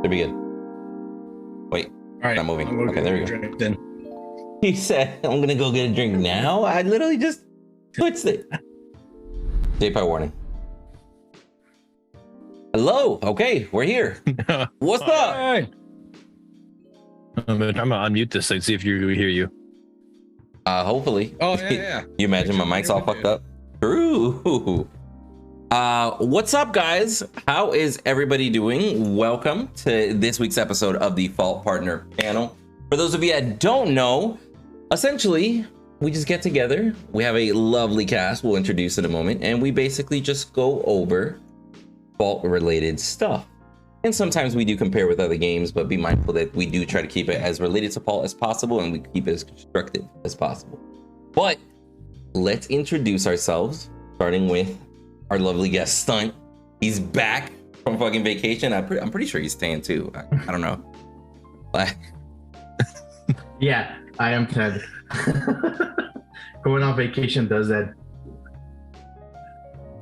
Should be good. Wait, All right, not moving. I'm gonna Okay, go there we get a go. drink then. He said, I'm gonna go get a drink now. I literally just switched it. JPI warning. Hello. Okay, we're here. What's up? Hey. I'm gonna unmute this thing, see if you hear you. Hopefully. Oh yeah. You imagine my mic's all fucked up? True. What's up, guys? How is everybody doing? Welcome to this week's episode of the Fault Partner panel. For those of you that don't know, essentially, we just get together. We have a lovely cast we'll introduce in a moment, and we basically just go over Fault-related stuff. And sometimes we do compare with other games, but be mindful that we do try to keep it as related to Fault as possible, and we keep it as constructive as possible. But let's introduce ourselves, starting with our lovely guest Stunt. He's back from fucking vacation. I'm pretty sure he's staying too. I don't know. Yeah, I am Ted. Going on vacation does that.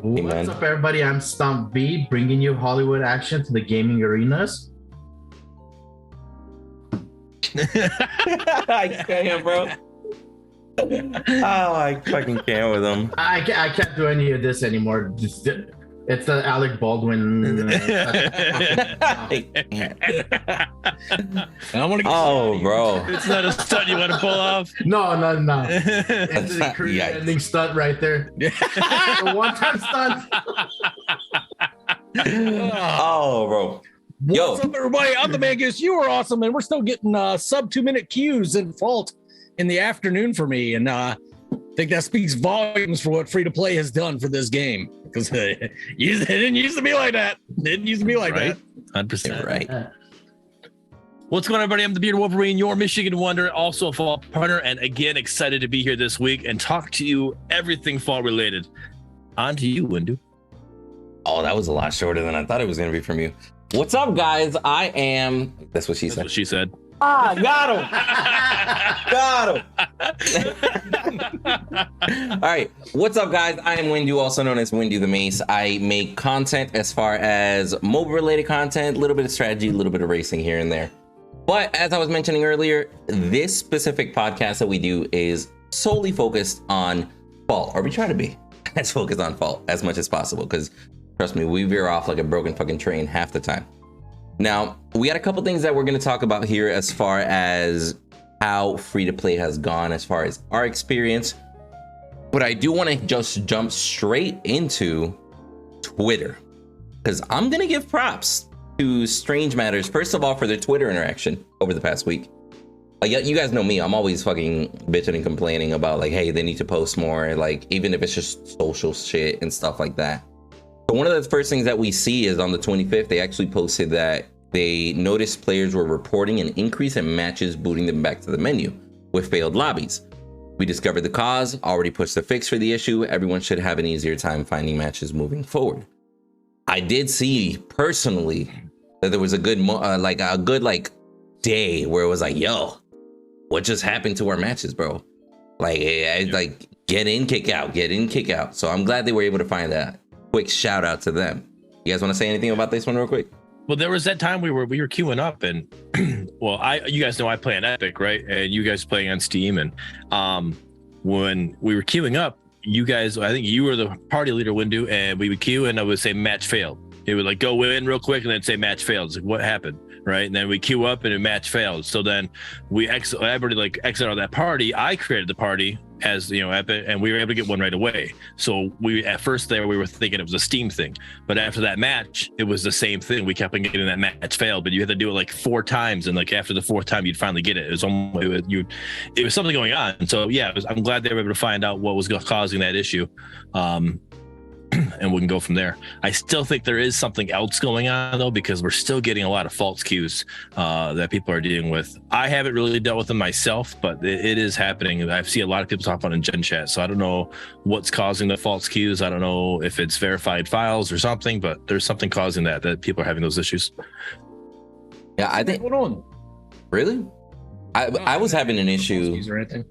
Hey, What's man. up, everybody? I'm Stomp B, bringing you Hollywood action to the gaming arenas. I can't, bro. Oh, I fucking can't with him. I can't do any of this anymore. It's the Alec Baldwin. I can't. I want to. Oh, bro. It's not a stunt you want to pull off. No. It's a career-ending Yikes. stunt right there. A one-time stunt. Oh, bro. Yo. What's up, everybody? I'm the Magus. You are awesome, and we're still getting sub 2-minute queues in Fault in the afternoon for me, and I think that speaks volumes for what free to play has done for this game. Because it didn't used to be like that. Didn't used to be like Right. that. 100%. Right. What's going on, everybody? I'm the Bearded Wolverine, your Michigan Wonder, also a Fault partner, and again, excited to be here this week and talk to you everything Fault related. On to you, Windu. Oh, that was a lot shorter than I thought it was going to be from you. What's up, guys? I am... That's what she That's said. what she said. Ah, got him. All right. What's up, guys? I am Windu, also known as WinduTheMace. I make content as far as mobile-related content, a little bit of strategy, a little bit of racing here and there. But as I was mentioning earlier, this specific podcast that we do is solely focused on Fault, or we try to be as focused on Fault as much as possible, because trust me, we veer off like a broken fucking train half the time. Now, we got a couple things that we're going to talk about here as far as how free-to-play has gone as far as our experience. But I do want to just jump straight into Twitter, because I'm going to give props to Strange Matters, first of all, for their Twitter interaction over the past week. Like, you guys know me, I'm always fucking bitching and complaining about, like, hey, they need to post more, like, even if it's just social shit and stuff like that. So one of the first things that we see is on the 25th, they actually posted that they noticed players were reporting an increase in matches booting them back to the menu with failed lobbies. We discovered the cause, already pushed the fix for the issue. Everyone should have an easier time finding matches moving forward. I did see personally that there was a good day where it was like, yo, what just happened to our matches, bro? Like get in, kick out, get in, kick out. So I'm glad they were able to find that. Quick shout out to them. You guys want to say anything about this one real quick? Well, there was that time we were queuing up, and well, you guys know I play on Epic, right? And you guys playing on Steam, and when we were queuing up, you guys, I think you were the party leader, Windu, and we would queue, and I would say match failed. It would like go in real quick and then say match failed. It's like, what happened, right? And then we queue up and a match failed. So then everybody like exit out of that party. I created the party as Epic, and we were able to get one right away. So we at first there we were thinking it was a Steam thing, but after that match it was the same thing. We kept on getting that match failed, but you had to do it like 4 times, and like after the 4th time you'd finally get it. It was something going on. And so yeah, I'm glad they were able to find out what was causing that issue. And we can go from there. I still think there is something else going on though, because we're still getting a lot of false queues that people are dealing with. I haven't really dealt with them myself, but it is happening. I see a lot of people talk about it in Gen Chat, so I don't know what's causing the false queues. I don't know if it's verified files or something, but there's something causing that people are having those issues. Yeah, I think. Hold on. Really? I was having an issue. Excuse or anything.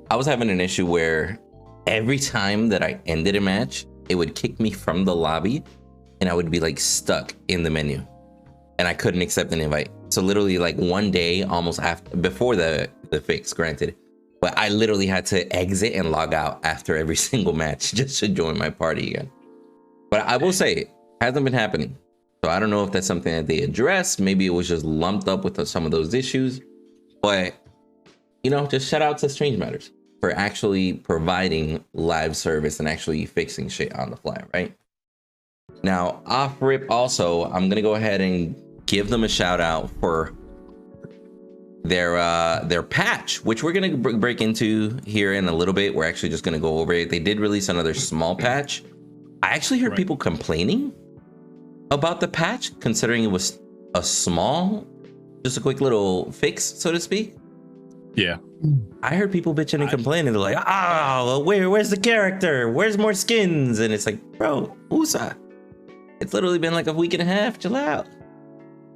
I was having an issue where every time that I ended a match, it would kick me from the lobby and I would be like stuck in the menu. and I couldn't accept an invite. So literally like one day, almost before the fix, granted, but I literally had to exit and log out after every single match just to join my party again. But I will say, it hasn't been happening. So I don't know if that's something that they addressed. Maybe it was just lumped up with some of those issues. But, you know, just shout out to Strange Matters for actually providing live service and actually fixing shit on the fly, right? Now, off rip also, I'm going to go ahead and give them a shout out for their patch, which we're going to break into here in a little bit. We're actually just going to go over it. They did release another small patch. I actually heard people complaining about the patch, considering it was a small, just a quick little fix, so to speak. Yeah. I heard people bitching and complaining. They're like, oh, where's the character? Where's more skins? And it's like, bro, USA. It's literally been like a week and a half. Chill out.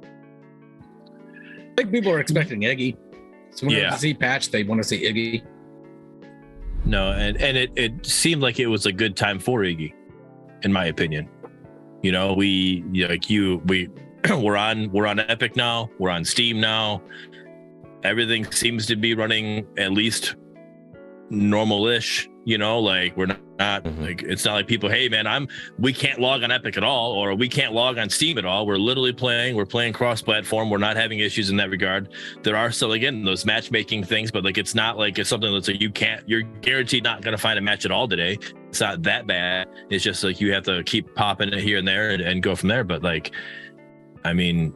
I think people are expecting Iggy. So when they see patch, they want to see Iggy. No, and it seemed like it was a good time for Iggy, in my opinion. You know, we're on Epic now, we're on Steam now. Everything seems to be running at least normal-ish, you know, like we're not like, it's not like people, hey man, we can't log on Epic at all, or we can't log on Steam at all. We're literally we're playing cross-platform. We're not having issues in that regard. There are still, again, those matchmaking things, but like it's not like it's something that's like you're guaranteed not going to find a match at all today. It's not that bad. It's just like you have to keep popping it here and there and go from there. But like, I mean,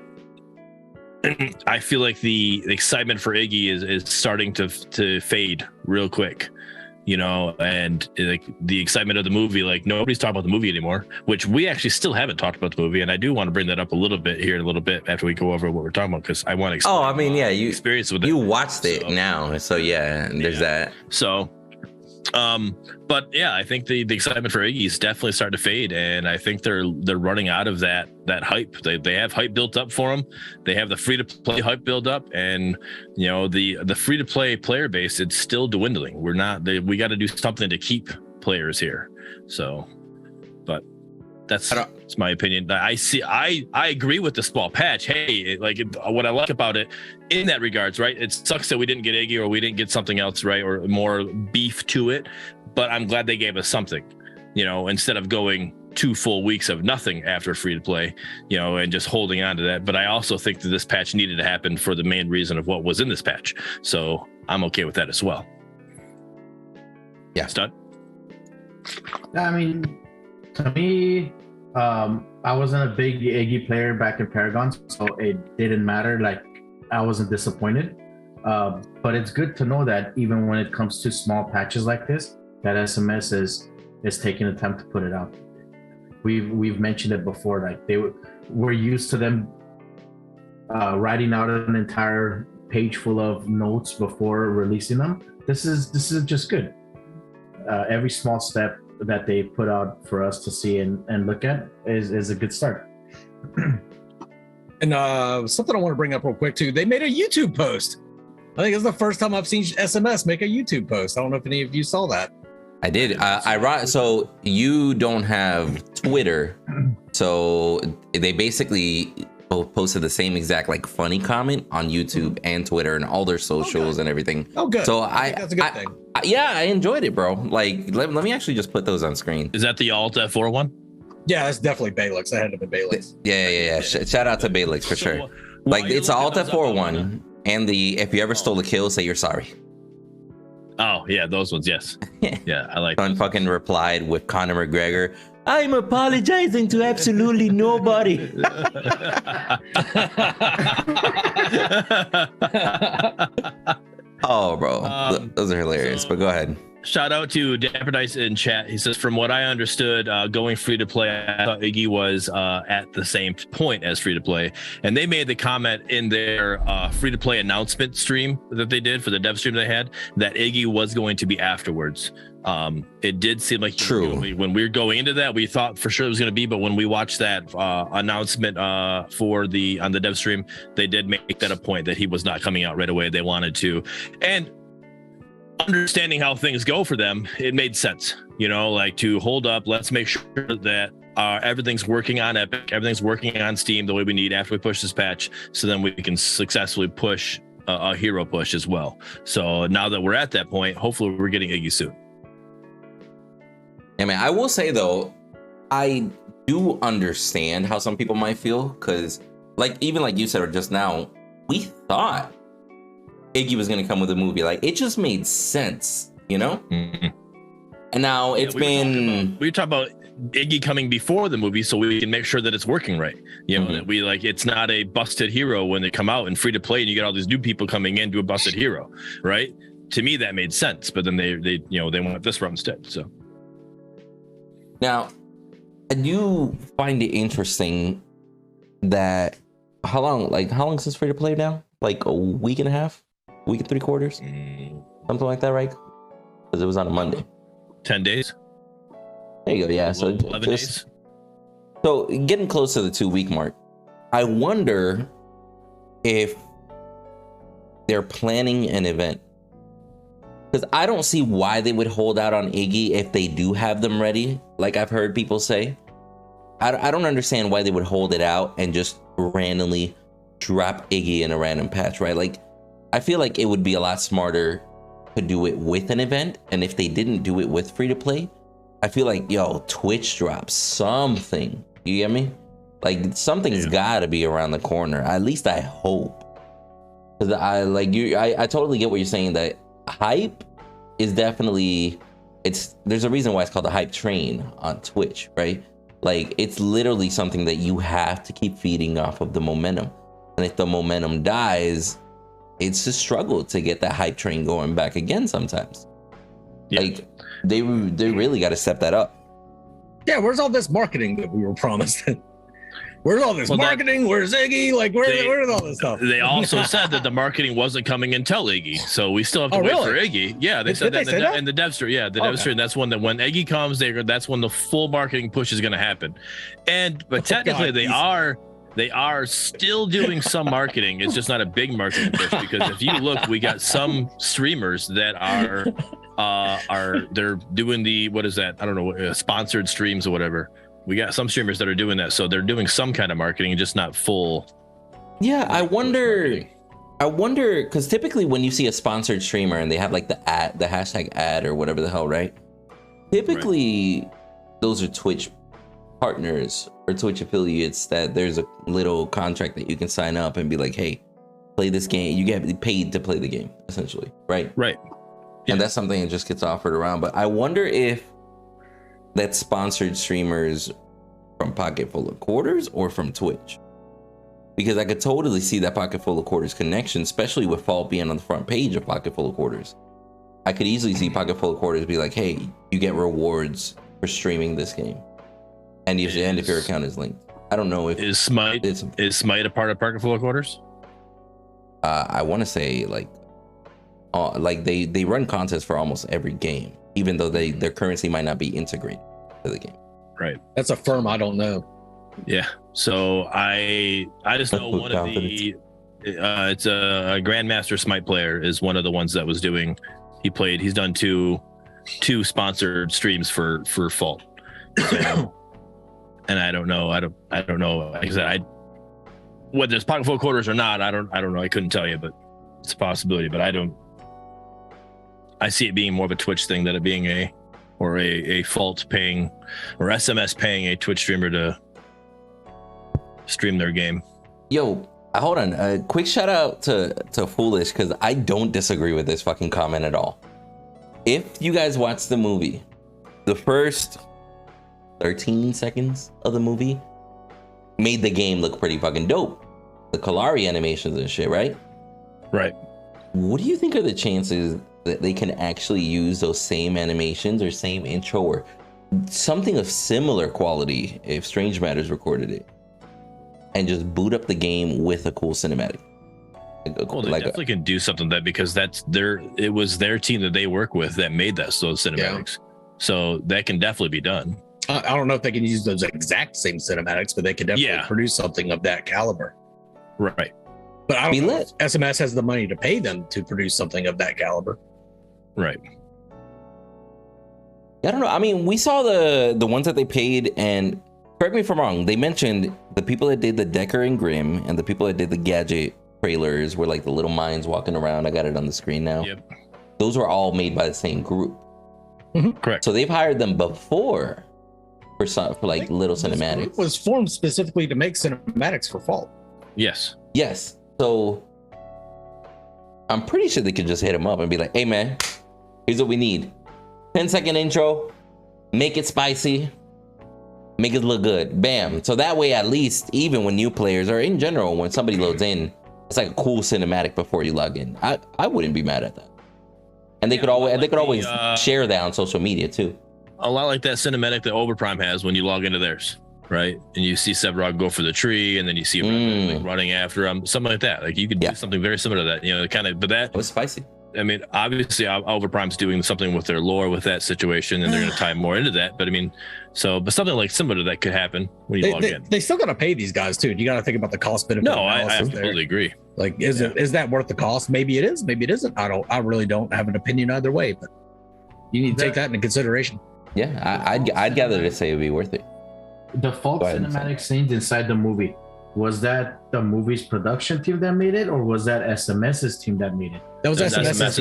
I feel like the excitement for Iggy is starting to fade real quick, you know, and like the excitement of the movie, like nobody's talking about the movie anymore, which we actually still haven't talked about the movie. And I do want to bring that up a little bit here in a little bit after we go over what we're talking about, because I want to explain. Oh, I mean, yeah, you experience with it. You watched it now. So yeah, there's that. So but yeah, I think the excitement for Iggy is definitely starting to fade, and I think they're running out of that hype. They have hype built up for them. They have the free to play hype built up, and you know the free to play player base, it's still dwindling. We got to do something to keep players here. So, but that's my opinion. I agree with the small patch. Hey, what I like about it in that regards, right? It sucks that we didn't get Iggy or we didn't get something else, right? Or more beef to it. But I'm glad they gave us something, you know, instead of going 2 full weeks of nothing after free to play, you know, and just holding on to that. But I also think that this patch needed to happen for the main reason of what was in this patch. So I'm okay with that as well. Yeah. Stud? I mean, to me, I wasn't a big Iggy player back in Paragon, so it didn't matter. Like, I wasn't disappointed. But it's good to know that even when it comes to small patches like this, that SMS is taking the time to put it out. We've mentioned it before. Like we're used to them writing out an entire page full of notes before releasing them. This is just good. Every small step that they put out for us to see and look at is a good start. And something I want to bring up real quick too. They made a YouTube post. I think it's the first time I've seen SMS make a YouTube post. I don't know if any of you saw that. I did. So you don't have Twitter, so they basically both posted the same exact like funny comment on YouTube and Twitter and all their socials and everything. Oh, good. So that's a good thing. I enjoyed it, bro. Like, let me actually just put those on screen. Is that the Alt F4 one? Yeah, that's definitely Balix. That had to be Balix. Yeah. Shout out to Balix for sure. Like, it's an Alt F4 one, and if you ever stole a kill, say you're sorry. Oh yeah, those ones. Yes. Yeah, I like. Someone fucking replied with Conor McGregor, "I'm apologizing to absolutely nobody." Oh, bro, those are hilarious. But go ahead. Shout out to Dapper Dice in chat. He says, from what I understood, going free to play, I thought Iggy was at the same point as free to play. And they made the comment in their free to play announcement stream that they did for the dev stream they had that Iggy was going to be afterwards. It did seem like true. When we were going into that, we thought for sure it was going to be, but when we watched that announcement on the dev stream, they did make that a point that he was not coming out right away. They wanted to, and understanding how things go for them, it made sense, you know, like to hold up. Let's make sure that everything's working on Epic, everything's working on Steam the way we need after we push this patch, so then we can successfully push a hero push as well. So now that we're at that point, hopefully we're getting Iggy soon. Yeah, man, I will say though, I do understand how some people might feel, because like even like you said or just now, we thought Iggy was gonna come with a movie. Like it just made sense, you know? Mm-hmm. And now it's been we talked about Iggy coming before the movie so we can make sure that it's working right. You know, that we like it's not a busted hero when they come out and free to play and you get all these new people coming in to a busted hero, right? To me that made sense, but then they you know, they went this route instead. So now I do find it interesting that how long since free to play now? Like a week and a half? Week and 3/4? Something like that, right? Because it was on a Monday. 10 days. There you go. Yeah. So 11 days. So getting close to the 2-week mark, I wonder if they're planning an event, because I don't see why they would hold out on Iggy if they do have them ready. Like I've heard people say, I don't understand why they would hold it out and just randomly drop Iggy in a random patch, right? Like I feel like it would be a lot smarter to do it with an event, and if they didn't do it with free to play, I feel like Twitch drops something. You get me? Like something's got to be around the corner. At least I hope. Because I totally get what you're saying. That hype is definitely there's a reason why it's called the hype train on Twitch, right? Like it's literally something that you have to keep feeding off of the momentum, and if the momentum dies, it's a struggle to get that hype train going back again sometimes. Like they really got to step that up. Yeah, where's all this marketing that we were promised? Where's all this marketing? Where's Iggy? Like where's all this stuff? They also said that the marketing wasn't coming until Iggy, so we still have to wait for Iggy. Yeah, they said that in the dev stream. Yeah, the dev stream. That's when when Iggy comes, that's when the full marketing push is going to happen. But technically, they are still doing some marketing. It's just not a big marketing push, because if you look, we got some streamers that they're doing the, what is that? I don't know, sponsored streams or whatever. We got some streamers that are doing that, so they're doing some kind of marketing, just not full. Yeah, I wonder because typically when you see a sponsored streamer and they have like the hashtag ad or whatever the hell, right? Typically, those are Twitch partners or Twitch affiliates that there's a little contract that you can sign up and be like, hey, play this game. You get paid to play the game, essentially, right? Right. And that's something that just gets offered around. But I wonder if that's sponsored streamers from Pocket Full of Quarters or from Twitch, because I could totally see that Pocket Full of Quarters connection, especially with Fault being on the front page of Pocket Full of Quarters. I could easily see Pocket Full of Quarters be like, hey, you get rewards for streaming this game. And if your account is linked. I don't know if is Smite a part of Pocket Full of Quarters? I want to say like they run contests for almost every game, even though their currency might not be integrated to the game. Right. That's a firm I don't know. Yeah. So I just know one of the it's a Grandmaster Smite player is one of the ones that was doing. He's done two sponsored streams for Fault. So, and I don't know. Like I said, whether it's Pocket Full of Quarters or not, I don't know. I couldn't tell you, but it's a possibility. But I see it being more of a Twitch thing than it being a Fault paying or SMS paying a Twitch streamer to stream their game. Yo, hold on. A quick shout out to Foolish, because I don't disagree with this fucking comment at all. If you guys watch the movie, the first 13 seconds of the movie made the game look pretty fucking dope. The Kalari animations and shit, right? Right. What do you think are the chances that they can actually use those same animations or same intro or something of similar quality if Strange Matters recorded it and just boot up the game with a cool cinematic? Well, they definitely can do something that, because it was their team that they work with that made those cinematics. Yeah. So that can definitely be done. I don't know if they can use those exact same cinematics, but they can definitely produce something of that caliber. Right. But I don't know if SMS has the money to pay them to produce something of that caliber. Right. I don't know. I mean, we saw the ones that they paid, and correct me if I'm wrong. They mentioned the people that did the Decker and Grimm and the people that did the Gadget trailers were like the little mines walking around. I got it on the screen now. Yep. Those were all made by the same group. Correct. So they've hired them before for like little cinematics. It was formed specifically to make cinematics for Fault. Yes. Yes. So I'm pretty sure they could just hit him up and be like, hey man, here's what we need. 10-second intro, make it spicy, make it look good. Bam. So that way, at least, even when new players or in general, when somebody loads in, it's like a cool cinematic before you log in. I wouldn't be mad at that. And they could always share that on social media too. A lot like that cinematic that Overprime has when you log into theirs, right? And you see Severog go for the tree, and then you see him like running after him, something like that. Like you could do something very similar to that, you know, kind of. But that was spicy. I mean, obviously, Overprime's doing something with their lore with that situation, and they're going to tie more into that. But I mean, but something like similar to that could happen when you log in. They still got to pay these guys too. You got to think about the cost benefit. No, I absolutely agree. Like, is that worth the cost? Maybe it is. Maybe it isn't. I really don't have an opinion either way. But you need to take that into consideration. Yeah, I'd gather to say it'd be worth it. The Fault cinematic scenes inside the movie, was that the movie's production team that made it, or was that SMS's team that made it? That was SMS's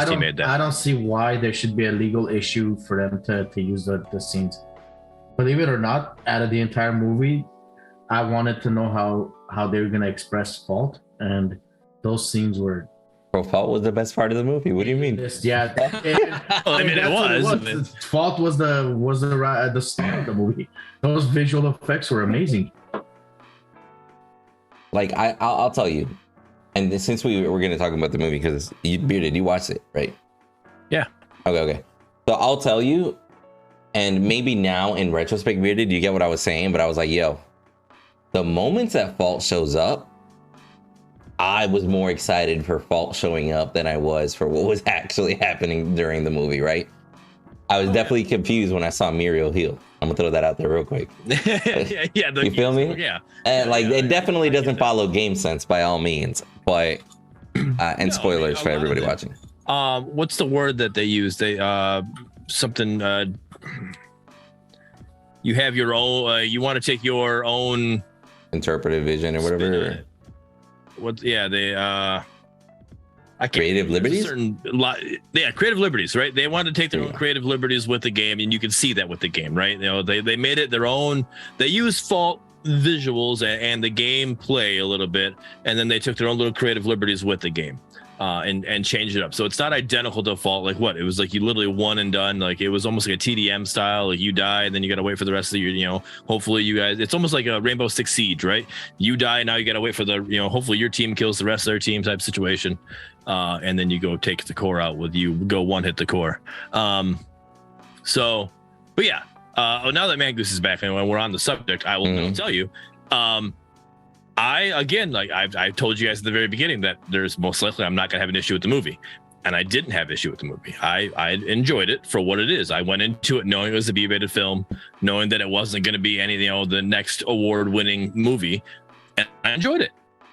team made that. I don't see why there should be a legal issue for them to use the scenes. Believe it or not, out of the entire movie, I wanted to know how they were going to express Fault, and those scenes were. Bro, Fault was the best part of the movie. What do you mean? Yeah, I mean, it was. Fault was the star of the movie. Those visual effects were amazing. Like I'll tell you, and since we're going to talk about the movie, because Bearded, you watched it, right? Yeah. Okay. So I'll tell you, and maybe now in retrospect, Bearded, you get what I was saying, but I was like, yo, the moments that Fault shows up, I was more excited for Fault showing up than I was for what was actually happening during the movie, right? I was definitely confused when I saw Muriel heal. I'm gonna throw that out there real quick. You feel me? Yeah. And it definitely doesn't follow game sense by all means, but and spoilers for everybody watching. What's the word that they use? They you have your own. You want to take your own interpretive vision or whatever. Creative liberties? Creative liberties, right? They wanted to take their own creative liberties with the game, and you can see that with the game, right? You know, they made it their own. They used Fault visuals and the game play a little bit, and then they took their own little creative liberties with the game, and changed it up. So it's not identical to Fault. Like what? It was like you literally one and done. Like it was almost like a TDM style. Like you die, and then you got to wait for the rest of the year. You know, hopefully you guys. It's almost like a Rainbow Six Siege, right? You die, now you got to wait for hopefully your team kills the rest of their team type situation. And then you go take the core out with you, go one hit the core. Now that Mangoose is back and when we're on the subject, I will tell you, I've told you guys at the very beginning that there's most likely I'm not going to have an issue with the movie. And I didn't have issue with the movie. I enjoyed it for what it is. I went into it knowing it was a B-rated film, knowing that it wasn't going to be any, the next award-winning movie. And I enjoyed it.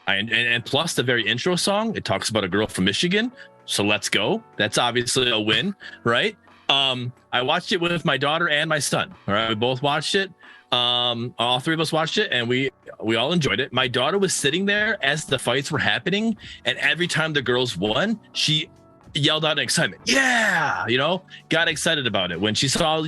And plus the very intro song, it talks about a girl from Michigan. So let's go. That's obviously a win, right? I watched it with my daughter and my son. All right, we both watched it. All three of us watched it, and we all enjoyed it. My daughter was sitting there as the fights were happening, and every time the girls won, she yelled out in excitement. Yeah, got excited about it when she saw,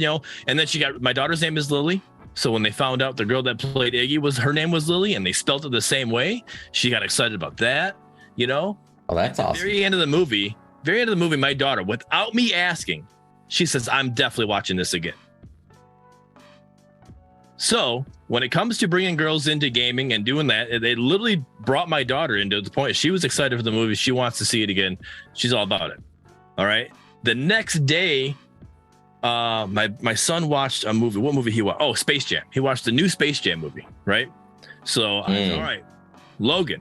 and then my daughter's name is Lily. So when they found out the girl that played Iggy her name was Lily, and they spelled it the same way, she got excited about that, Oh, that's awesome. Very end of the movie, my daughter, without me asking, she says, I'm definitely watching this again. So when it comes to bringing girls into gaming and doing that, they literally brought my daughter into the point. She was excited for the movie. She wants to see it again. She's all about it. All right. The next day, my son watched a movie. What movie he watched? Oh, Space Jam. He watched the new Space Jam movie, right? So I said, all right, Logan,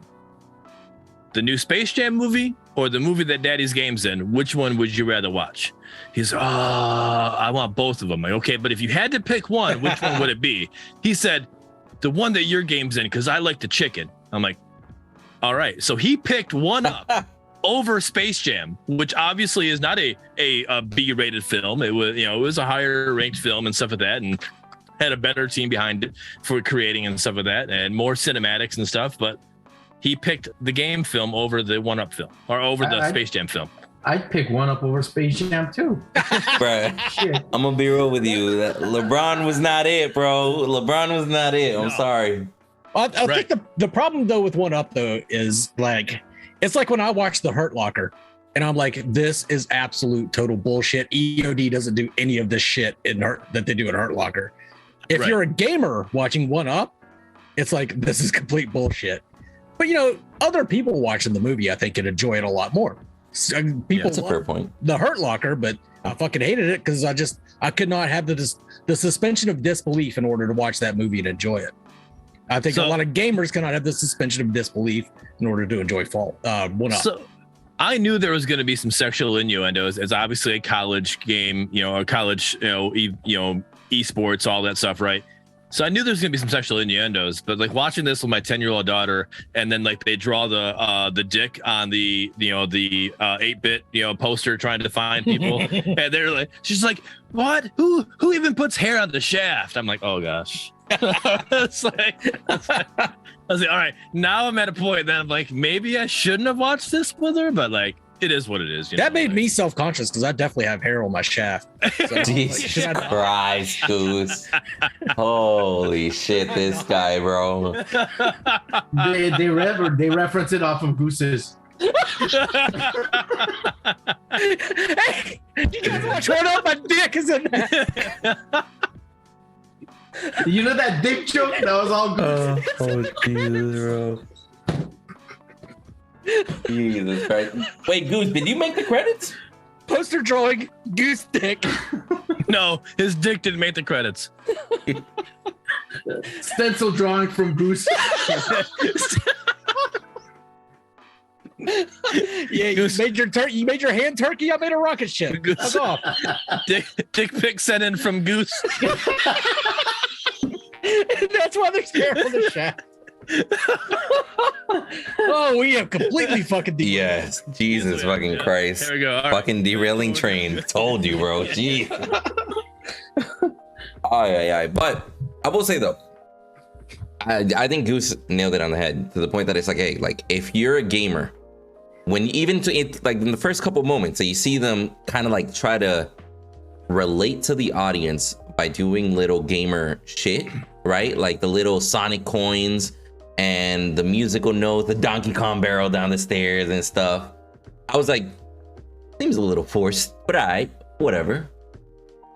the new Space Jam movie or the movie that Daddy's Game's in, which one would you rather watch? He's, I want both of them. Like, okay, but if you had to pick one, which one would it be? He said, the one that your game's in, because I like the chicken. I'm like, all right. So he picked one up over Space Jam, which obviously is not a B-rated film. It was, it was a higher ranked film and stuff like that. And had a better team behind it for creating and stuff like that, and more cinematics and stuff. But he picked the game film over the 1-Up film, or over the Space Jam film. I'd pick 1-Up over Space Jam too. Bro, I'm gonna be real with you. LeBron was not it, bro. LeBron was not it. I'm sorry. I think the problem though with 1-Up though is like, it's like when I watch The Hurt Locker and I'm like, this is absolute total bullshit. EOD doesn't do any of this shit that they do in Hurt Locker. If you're a gamer watching 1-Up, it's like, this is complete bullshit. But other people watching the movie, I think, can enjoy it a lot more. That's a fair point. The Hurt Locker, but I fucking hated it because I could not have the suspension of disbelief in order to watch that movie and enjoy it. I think a lot of gamers cannot have the suspension of disbelief in order to enjoy 1-Up. So I knew there was going to be some sexual innuendos. It's obviously a college game, a college, esports, all that stuff, right? So I knew there's gonna be some sexual innuendos, but like watching this with my 10-year-old daughter, and then like they draw the dick on the 8-bit poster trying to find people, and they're like, she's like, what? Who even puts hair on the shaft? I'm like, oh gosh. I was like, all right, now I'm at a point that I'm like, maybe I shouldn't have watched this with her, but like, it is what it is. That made me self-conscious because I definitely have hair on my shaft. So Jesus Christ, Goose. Holy shit, this guy, bro. They reference it off of Goose's. Hey, you guys watch 1-Up? My dick is in there. You know that dick joke? That was all Goose. Oh, Jesus, bro. Jesus Christ. Wait, Goose, did you make the credits? Poster drawing, Goose dick. No, his dick didn't make the credits. Stencil drawing from Goose. Yeah, you made your hand turkey. I made a rocket ship. That's off. Dick pic sent in from Goose. That's why there's hair on the shaft. Oh, we have completely fucking derailed. Yes, Jesus fucking Christ. There we go. All fucking derailing train. Told you, bro. Jeez. Oh, but I will say though, I think Goose nailed it on the head to the point that it's like, hey, like if you're a gamer, when even to it, like in the first couple moments that you see them kind of like try to relate to the audience by doing little gamer shit, right? Like the little Sonic coins and the musical note, the Donkey Kong barrel down the stairs and stuff. I was like, seems a little forced, but whatever.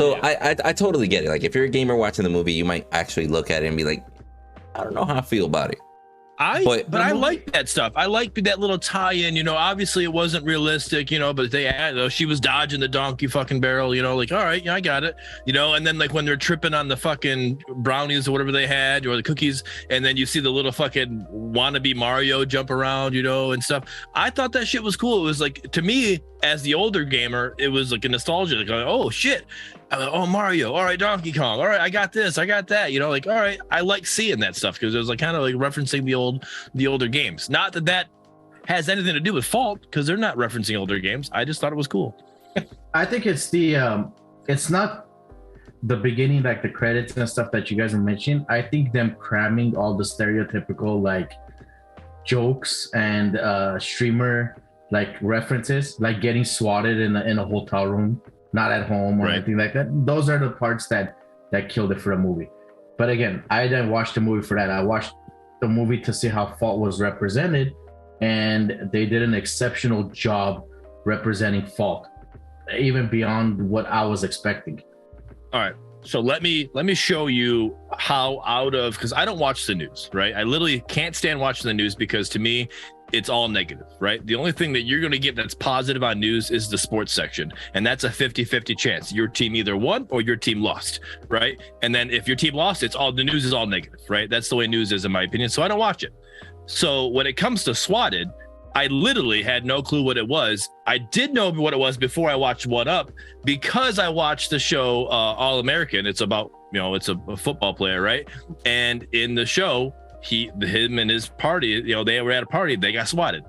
So yeah. I totally get it. Like if you're a gamer watching the movie, you might actually look at it and be like, I don't know how I feel about it. But I like that stuff. I like that little tie-in, obviously it wasn't realistic, but she was dodging the donkey fucking barrel, like, all right, yeah, I got it, and then like when they're tripping on the fucking brownies or whatever they had, or the cookies, and then you see the little fucking wannabe Mario jump around, and stuff. I thought that shit was cool. It was like, to me, as the older gamer, it was like a nostalgia, like, oh shit. Oh, Mario, all right, Donkey Kong, all right, I got this, I got that, like, all right, I like seeing that stuff because it was like kind of like referencing the older games. Not that has anything to do with fault, because they're not referencing older games. I just thought it was cool. I think it's it's not the beginning, like the credits and stuff that you guys are mentioning. I think them cramming all the stereotypical like jokes and streamer like references, like getting swatted in a hotel room, not at home or anything like that. Those are the parts that killed it for a movie. But again, I didn't watch the movie for that. I watched the movie to see how fault was represented, and they did an exceptional job representing fault, even beyond what I was expecting. All right. So let me show you how because I don't watch the news, right? I literally can't stand watching the news because to me, it's all negative, right? The only thing that you're going to get that's positive on news is the sports section. And that's a 50-50 chance. Your team either won or your team lost, right? And then if your team lost, the news is all negative, right? That's the way news is, in my opinion. So I don't watch it. So when it comes to swatted, I literally had no clue what it was. I did know what it was before I watched 1-Up because I watched the show All American. It's about, it's a football player, right? And in the show, him and his party, they were at a party, they got swatted.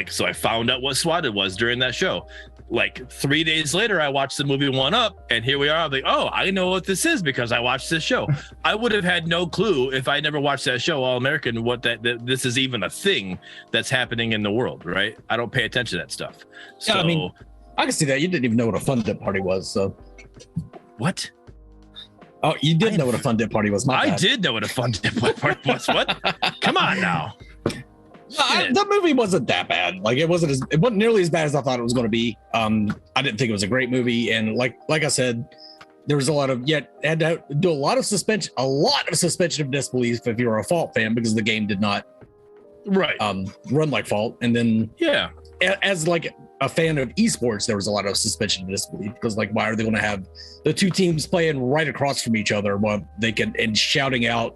So I found out what swatted was during that show. like 3 days later, I watched the movie One Up, and here we are. I'm like, oh, I know what this is because I watched this show. I would have had no clue if I never watched that show, All American, what that this is even a thing that's happening in the world, right? I don't pay attention to that stuff. So, I mean, I can see that. You didn't even know what a fun dip party was. So, what? Oh, you did know what a fun dip party was. I did know what a fun dip party was. What? Come on now. The movie wasn't that bad. Like it wasn't nearly as bad as I thought it was going to be. I didn't think it was a great movie, and like I said, there was a lot of had to do a lot of suspension of disbelief if you were a Fault fan because the game did not run like Fault. And then as like a fan of esports, there was a lot of suspension of disbelief because like why are they going to have the two teams playing right across from each other while they can and shouting out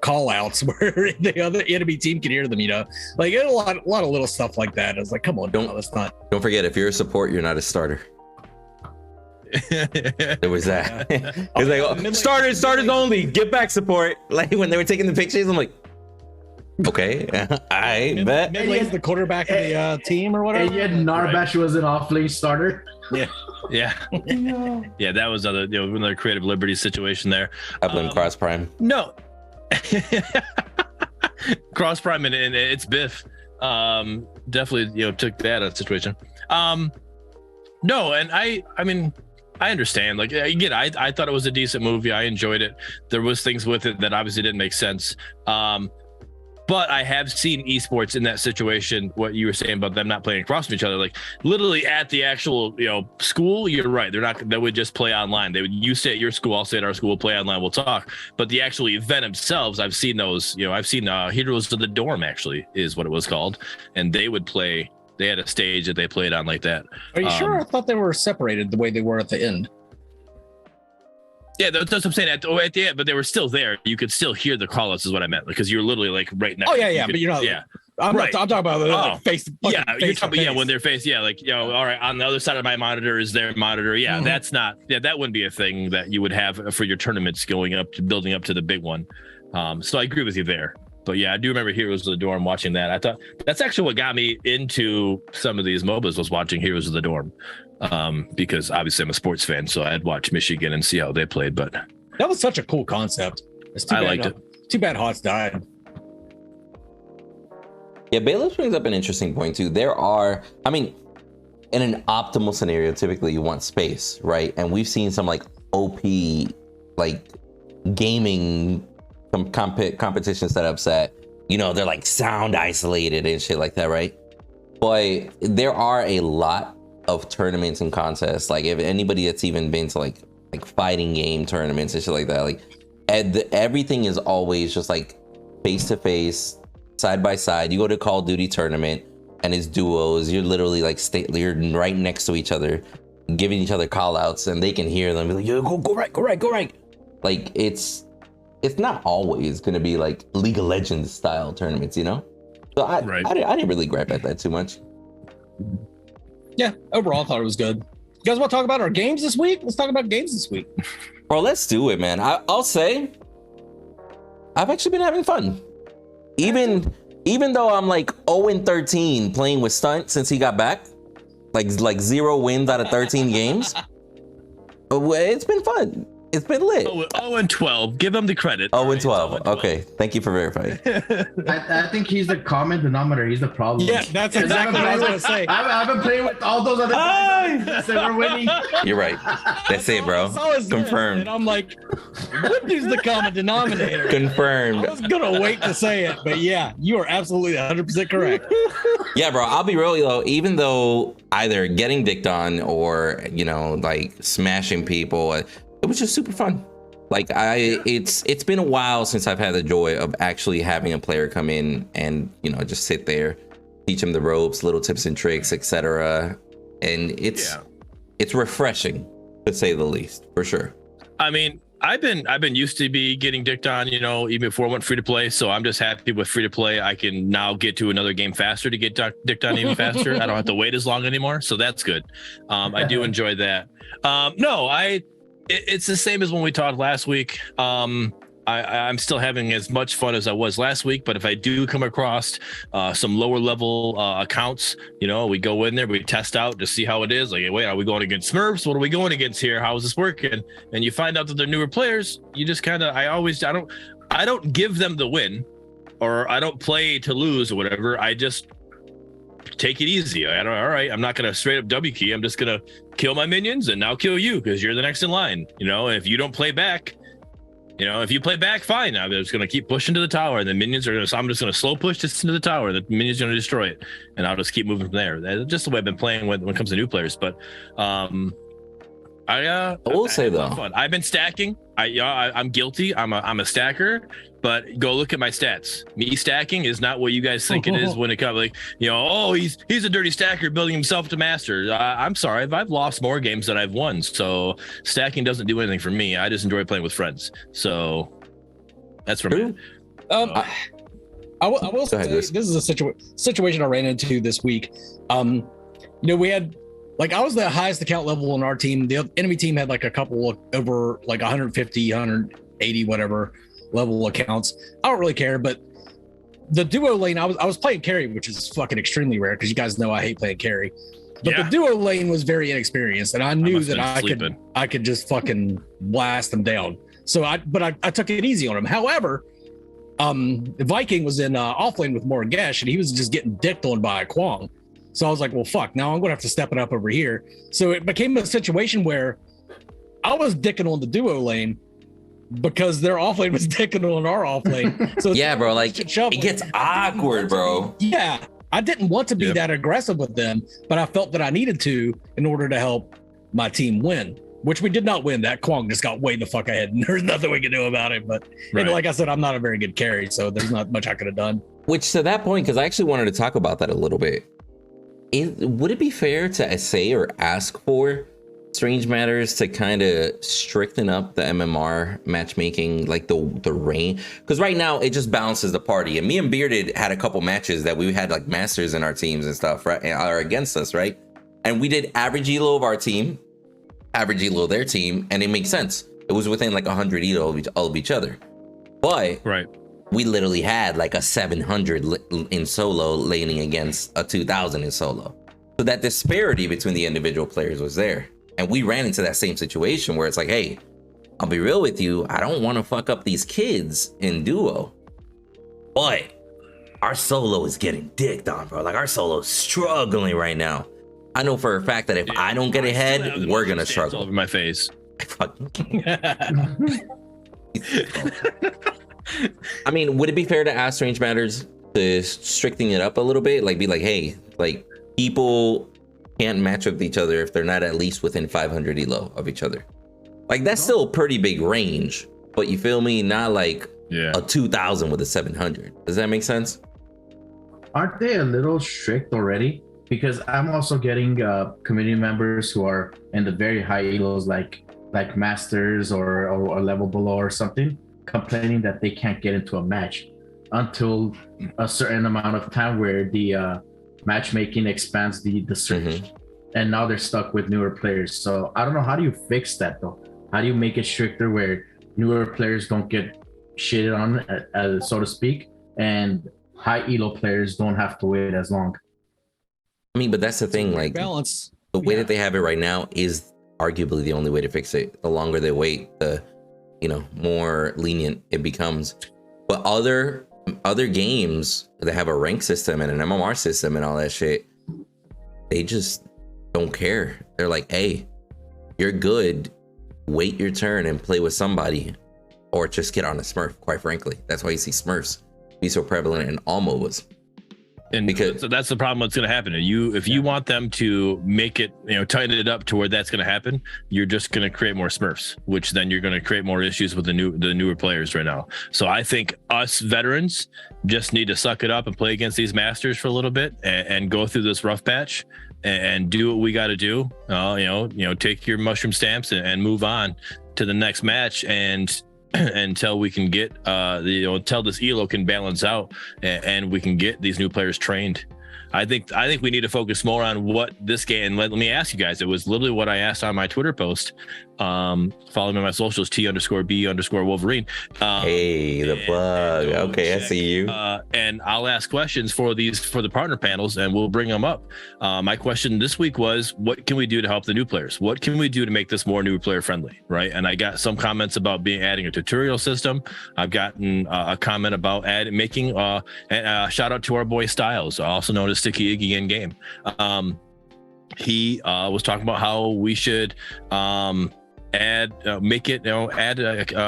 call outs where the other enemy team can hear them, like a lot of little stuff like that. I was like, come on, don't forget, if you're a support, you're not a starter. There was that. It's like, oh, starters only, get back support. Like when they were taking the pictures, I'm like, okay, I bet. Maybe he's the quarterback of the team or whatever. And yet Narbash was an off-lane starter. Yeah, that was another creative liberty situation there. I blame Cross Prime. No. Cross Prime and it's Biff definitely took that situation. No, and I mean I understand, like again, I thought it was a decent movie. I enjoyed it. There was things with it that obviously didn't make sense, but I have seen esports in that situation, what you were saying about them not playing across from each other, like literally at the actual school. You're right, they would just play online. You stay at your school, I'll stay at our school, play online, we'll talk. But the actual event themselves, I've seen those. I've seen Heroes of the Dorm, actually is what it was called, and they would play. They had a stage that they played on like that. Are you sure? I thought they were separated the way they were at the end. Yeah, that's what I'm saying. At the end, but they were still there. You could still hear the call-outs is what I meant, because you're literally like right now. Oh yeah, but you're not. Yeah, I'm talking about the face. Yeah, you're talking. Yeah, when they're face. Yeah, like all right. On the other side of my monitor is their monitor. Yeah, that's not. Yeah, that wouldn't be a thing that you would have for your tournaments building up to the big one. So I agree with you there. But yeah, I do remember Heroes of the Dorm, watching that. I thought that's actually what got me into some of these MOBAs, was watching Heroes of the Dorm. Because obviously I'm a sports fan, so I'd watch Michigan and see how they played. But that was such a cool concept. I liked it. Too bad Hots died. Yeah, Bayless brings up an interesting point too. There are, I mean, in an optimal scenario, typically you want space, right? And we've seen some like OP, like gaming competition setups that, they're like sound isolated and shit like that, right? But there are a lot of tournaments and contests. Like if anybody that's even been to like fighting game tournaments and shit like that, like everything is always just like face to face, side by side. You go to Call of Duty tournament and it's duos. You're literally like you're right next to each other, giving each other call outs, and they can hear them be like, yo, go right. Like it's not always gonna be like League of Legends style tournaments, So I didn't really gripe at that too much. Yeah, overall I thought it was good. You guys want to talk about our games this week? Let's talk about games this week. Bro, let's do it, man. I'll say I've actually been having fun. Even though I'm like 0-13 playing with Stunt since he got back, like 0 wins out of 13 games. It's been fun. It's been lit. 0-12. Give him the credit. 0-12. Okay, thank you for verifying. I think he's the common denominator. He's the problem. Yeah, that's exactly what I was going to say. I've been playing with all those other guys that we're winning. You're right. That's it, bro. Confirmed. And I'm like, Windu's the common denominator. Confirmed. I was going to wait to say it, but yeah, you are absolutely 100% correct. Yeah, bro, I'll be real though. Even though either getting dicked on or, like smashing people, it was just super fun. Like it's been a while since I've had the joy of actually having a player come in and just sit there, teach him the ropes, little tips and tricks, etc. And it's refreshing, to say the least, for sure. I mean, I've been used to be getting dicked on, even before I went free to play. So I'm just happy with free to play. I can now get to another game faster to get dicked on even faster. I don't have to wait as long anymore, so that's good. I do enjoy that. It's the same as when we talked last week. I'm still having as much fun as I was last week. But if I do come across some lower level accounts, we go in there, we test out to see how it is. Like, wait, are we going against Smurfs? What are we going against here? How is this working? And you find out that they're newer players. You just kind of, I don't give them the win, or I don't play to lose or whatever. I just take it easy. All right, I'm not going to straight up W key. I'm just going to kill my minions and now kill you because you're the next in line. And if you don't play back, if you play back, fine. I'm just going to keep pushing to the tower, and the minions are going to. So I'm just going to slow push this into the tower. The minions are going to destroy it, and I'll just keep moving from there. That's just the way I've been playing when it comes to new players. But I will say though, fun. I've been stacking. I'm guilty. I'm a stacker, but go look at my stats. Me stacking is not what you guys think it is when it comes he's a dirty stacker building himself to master. I'm sorry, I've lost more games than I've won. So stacking doesn't do anything for me. I just enjoy playing with friends. So that's for me. I will say this is a situation I ran into this week. We had. I was the highest account level on our team. The enemy team had a couple over 150, 180, whatever level accounts. I don't really care, but the duo lane, I was playing carry, which is fucking extremely rare because you guys know I hate playing carry. But the duo lane was very inexperienced, and I knew that I could just fucking blast them down. So I took it easy on him. However, Viking was in off lane with Morgesh, and he was just getting dicked on by Kwong. So I was like, well, fuck, now I'm going to have to step it up over here. So it became a situation where I was dicking on the duo lane because their off lane was dicking on our off lane. So yeah, bro, it gets awkward, bro. Yeah, I didn't want to be that aggressive with them, but I felt that I needed to in order to help my team win, which we did not win. That Kwong just got way the fuck ahead, and there's nothing we could do about it. But like I said, I'm not a very good carry, so there's not much I could have done. Which to that point, because I actually wanted to talk about that a little bit. Would it be fair to say or ask for Strange Matters to kind of stricten up the MMR matchmaking, the reign? Because right now it just balances the party. And me and Bearded had a couple matches that we had masters in our teams and stuff, right? Or against us, right? And we did average elo of our team, average elo of their team, and it makes sense. It was within 100 elo of each other. But we literally had a 700 in solo laning against a 2000 in solo. So that disparity between the individual players was there. And we ran into that same situation where it's hey, I'll be real with you. I don't want to fuck up these kids in duo. But our solo is getting dicked on, bro. Our solo is struggling right now. I know for a fact that if I don't get ahead, we're going to struggle. All over my face. I mean, would it be fair to ask Strange Matters to stricten it up a little bit? Hey, people can't match with each other if they're not at least within 500 elo of each other. That's still a pretty big range, but you feel me? Not a 2000 with a 700. Does that make sense? Aren't they a little strict already? Because I'm also getting community members who are in the very high elos, like masters or level below or something, complaining that they can't get into a match until a certain amount of time where the matchmaking expands the search, and now they're stuck with newer players. So I don't know, how do you fix that though? How do you make it stricter where newer players don't get shitted on, so to speak, and high elo players don't have to wait as long? I mean, but that's the thing, balance. The way that they have it right now is arguably the only way to fix it. The longer they wait, the more lenient it becomes. But other games that have a rank system and an MMR system and all that shit, they just don't care. They're hey, you're good, wait your turn and play with somebody, or just get on a Smurf, quite frankly. That's why you see Smurfs be so prevalent in all MOBAs. And because that's the problem that's going to happen. If you want them to make it, tighten it up to where that's going to happen, you're just going to create more Smurfs, which then you're going to create more issues with the newer players right now. So I think us veterans just need to suck it up and play against these masters for a little bit and go through this rough patch and do what we got to do. Take your mushroom stamps and move on to the next match and until we can get until this elo can balance out and we can get these new players trained. I think we need to focus more on what this game, and let me ask you guys, it was literally what I asked on my Twitter post. Follow me on my socials, T_B_Wolverine. Hey, the plug. Okay, I see you. And I'll ask questions for the partner panels, and we'll bring them up. My question this week was, what can we do to help the new players? What can we do to make this more new player friendly, right? And I got some comments about adding a tutorial system. I've gotten a comment about making shout out to our boy Styles, also known as Sticky Iggy in game. He was talking about how we should add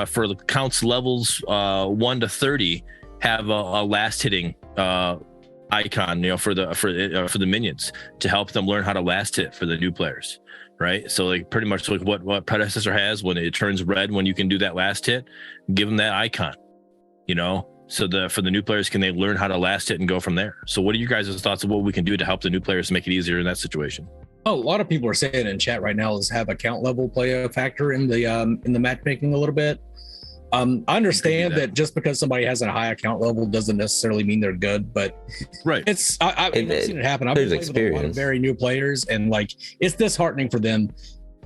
for the counts levels 1 to 30, have a last hitting icon, for the minions, to help them learn how to last hit for the new players, right? So like pretty much like what Predecessor has, when it turns red when you can do that last hit, give them that icon, so for the new players, can they learn how to last hit and go from there? So what are you guys' thoughts of what we can do to help the new players make it easier in that situation? Oh, a lot of people are saying in chat right now is have account level play a factor in the matchmaking a little bit. I understand that just because somebody has a high account level doesn't necessarily mean they're good, but right, I've seen it happen. I've been playing with a lot of very new players, and like it's disheartening for them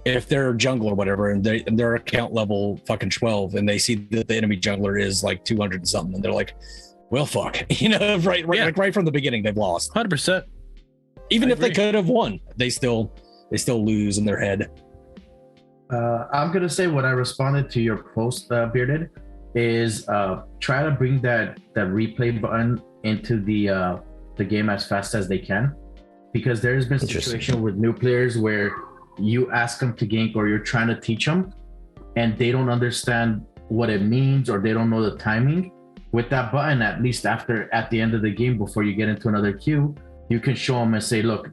if they're jungle or whatever, and their account level fucking 12, and they see that the enemy jungler is like 200 and something, and they're like, well, fuck, right from the beginning they've lost 100%. Even if they could have won, they still lose in their head. I'm gonna say what I responded to your post, Bearded, is try to bring that replay button into the game as fast as they can, because there's been a situation with new players where you ask them to gank or you're trying to teach them, and they don't understand what it means or they don't know the timing. With that button, at least at the end of the game, before you get into another queue, you can show them and say, look,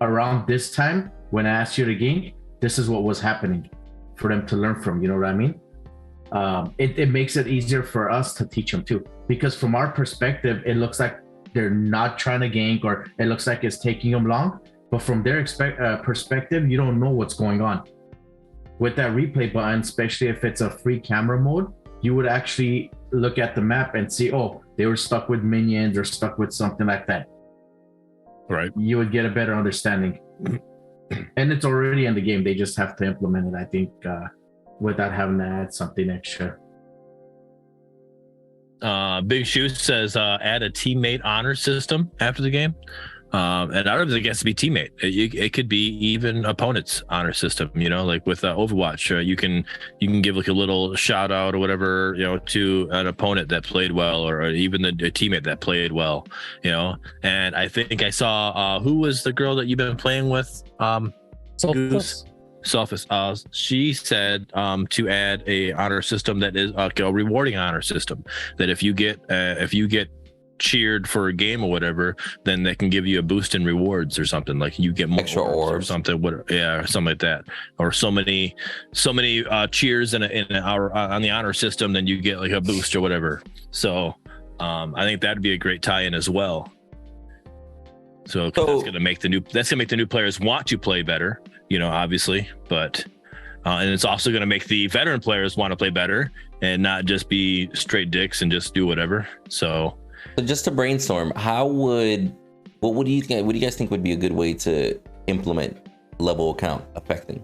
around this time, when I asked you to gank, this is what was happening, for them to learn from, you know what I mean? It makes it easier for us to teach them too, because from our perspective, it looks like they're not trying to gank, or it looks like it's taking them long, but from their perspective, you don't know what's going on. With that replay button, especially if it's a free camera mode, you would actually look at the map and see, oh, they were stuck with minions or stuck with something like that. Right. You would get a better understanding. And it's already in the game. They just have to implement it, I think, without having to add something extra. Big Shoe says add a teammate honor system after the game. And I don't think it has to be teammate. It could be even opponent's honor system. Like with Overwatch, you can give like a little shout out or whatever, to an opponent that played well, or even a teammate that played well. And I think I saw who was the girl that you've been playing with? Sophus. She said to add a honor system that is a rewarding honor system. That if you get cheered for a game or whatever, then they can give you a boost in rewards or something, like you get more extra orbs or something, or something like that, or so many cheers in an hour on the honor system, then you get like a boost or whatever. So I think that'd be a great tie-in as well. So that's gonna make the new players want to play better, obviously, but and it's also gonna make the veteran players want to play better and not just be straight dicks and just do whatever. So just to brainstorm, what do you guys think would be a good way to implement level account affecting?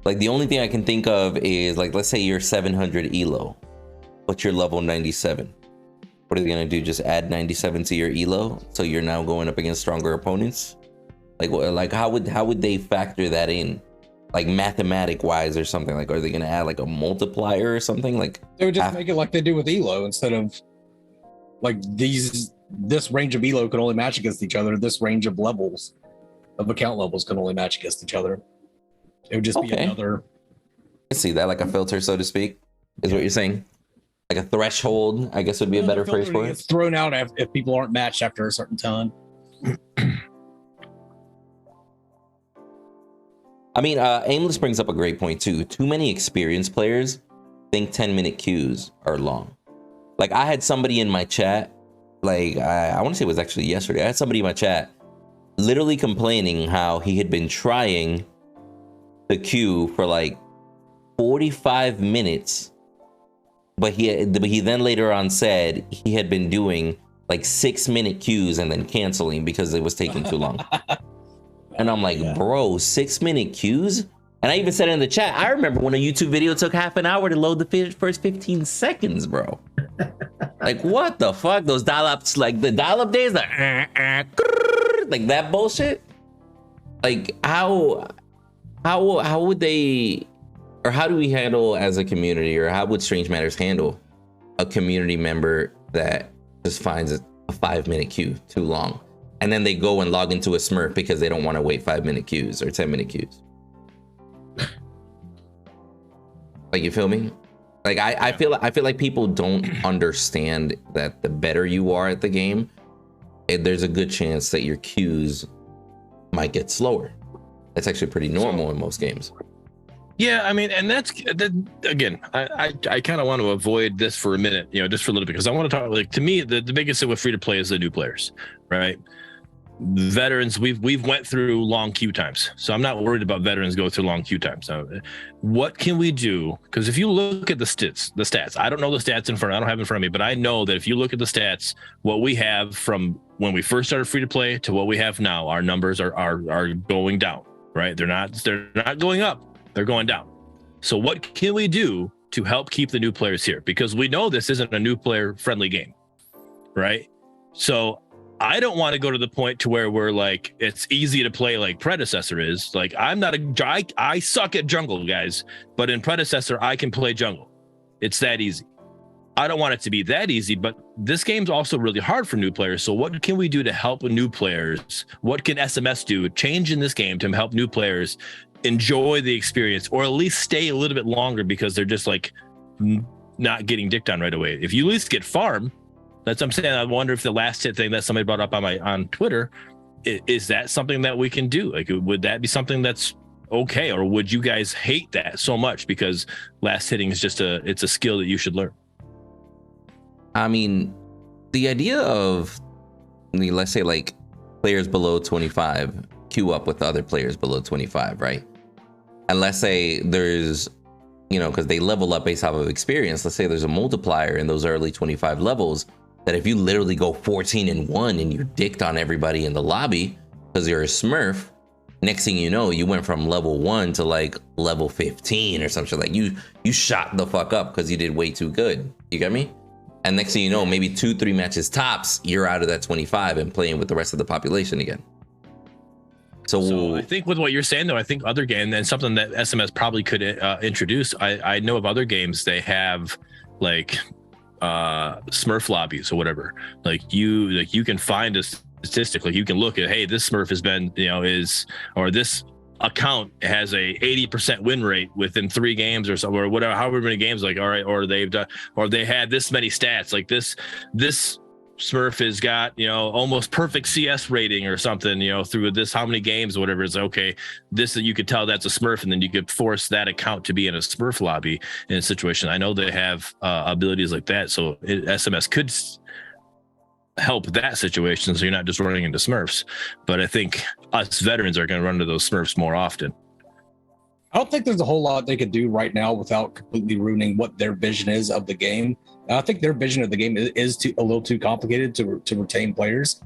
Like the only thing I can think of is, like, let's say you're 700 ELO, but you're level 97. What are they gonna do? Just add 97 to your ELO, so you're now going up against stronger opponents? Like how would they factor that in, like mathematic wise or something? Like, are they gonna add like a multiplier or something? Like they would just make it like they do with ELO, instead of like this range of ELO can only match against each other. This range of levels of account levels can only match against each other. It would just be another. I see that, like a filter, so to speak, is what you're saying. Like a threshold, I guess would be a better phrase for it. It's thrown out if people aren't matched after a certain time. I mean, Aimless brings up a great point too. Too many experienced players think 10-minute queues are long. Like I had somebody in my chat, like I want to say it was actually yesterday. I had somebody in my chat literally complaining how he had been trying to queue for like 45 minutes, but he then later on said he had been doing like 6-minute queues and then canceling because it was taking too long. And I'm like, bro, 6-minute queues? And I even said it in the chat, I remember when a YouTube video took half an hour to load the first 15 seconds, bro. Like, what the fuck? Those dial-ups, like the dial-up days, like that bullshit. Like, how would they, or how do we handle as a community, or how would Strange Matters handle a community member that just finds a 5-minute queue too long, and then they go and log into a Smurf because they don't want to wait 5-minute queues or 10-minute queues? Like, you feel me? Like, I feel like people don't understand that the better you are at the game, there's a good chance that your queues might get slower. That's actually pretty normal in most games. Yeah, I mean, and that's again, I kind of want to avoid this for a minute, just for a little bit, because I want to talk, like, to me, the biggest thing with free to play is the new players, right? Veterans, we've went through long queue times, so I'm not worried about veterans go through long queue times. So what can we do? Because if you look at the stats, I don't know the stats in front, I don't have it in front of me, but I know that if you look at the stats, what we have from when we first started free to play to what we have now, our numbers are going down, right? They're not going up, they're going down. So what can we do to help keep the new players here? Because we know this isn't a new player friendly game, right? So I don't want to go to the point to where we're like, it's easy to play like Predecessor is. Like, I suck at jungle, guys, but in Predecessor, I can play jungle. It's that easy. I don't want it to be that easy, but this game's also really hard for new players. So what can we do to help new players? What can SMS do? Change in this game to help new players enjoy the experience, or at least stay a little bit longer, because they're just like not getting dicked on right away. If you at least get farm, that's what I'm saying. I wonder if the last hit thing that somebody brought up on Twitter, is that something that we can do? Like, would that be something that's okay, or would you guys hate that so much because last hitting is just it's a skill that you should learn? I mean, the idea of, let's say, like, players below 25 queue up with other players below 25, right? And let's say there's, because they level up based off of experience. Let's say there's a multiplier in those early 25 levels, that if you literally go 14-1 and you dicked on everybody in the lobby because you're a Smurf, next thing you know, you went from level 1 to like level 15 or something. Like, you shot the fuck up because you did way too good. You got me? And next thing you know, maybe 2-3 matches tops, you're out of that 25 and playing with the rest of the population again. So I think with what you're saying, though, I think other games, and something that SMS probably could introduce, I know of other games, they have like Smurf lobbies or whatever. Like you can find a statistic, like you can look at, hey, this Smurf has been, or this account has a 80% win rate within 3 games or something, or whatever, however many games, like, all right, or they've done, or they had this many stats, like this Smurf has got, almost perfect CS rating or something, through this, how many games or whatever. It's okay. This, you could tell that's a Smurf, and then you could force that account to be in a Smurf lobby in a situation. I know they have abilities like that. So SMS could help that situation, so you're not just running into Smurfs. But I think us veterans are going to run into those Smurfs more often. I don't think there's a whole lot they could do right now without completely ruining what their vision is of the game. I think their vision of the game is a little too complicated to retain players.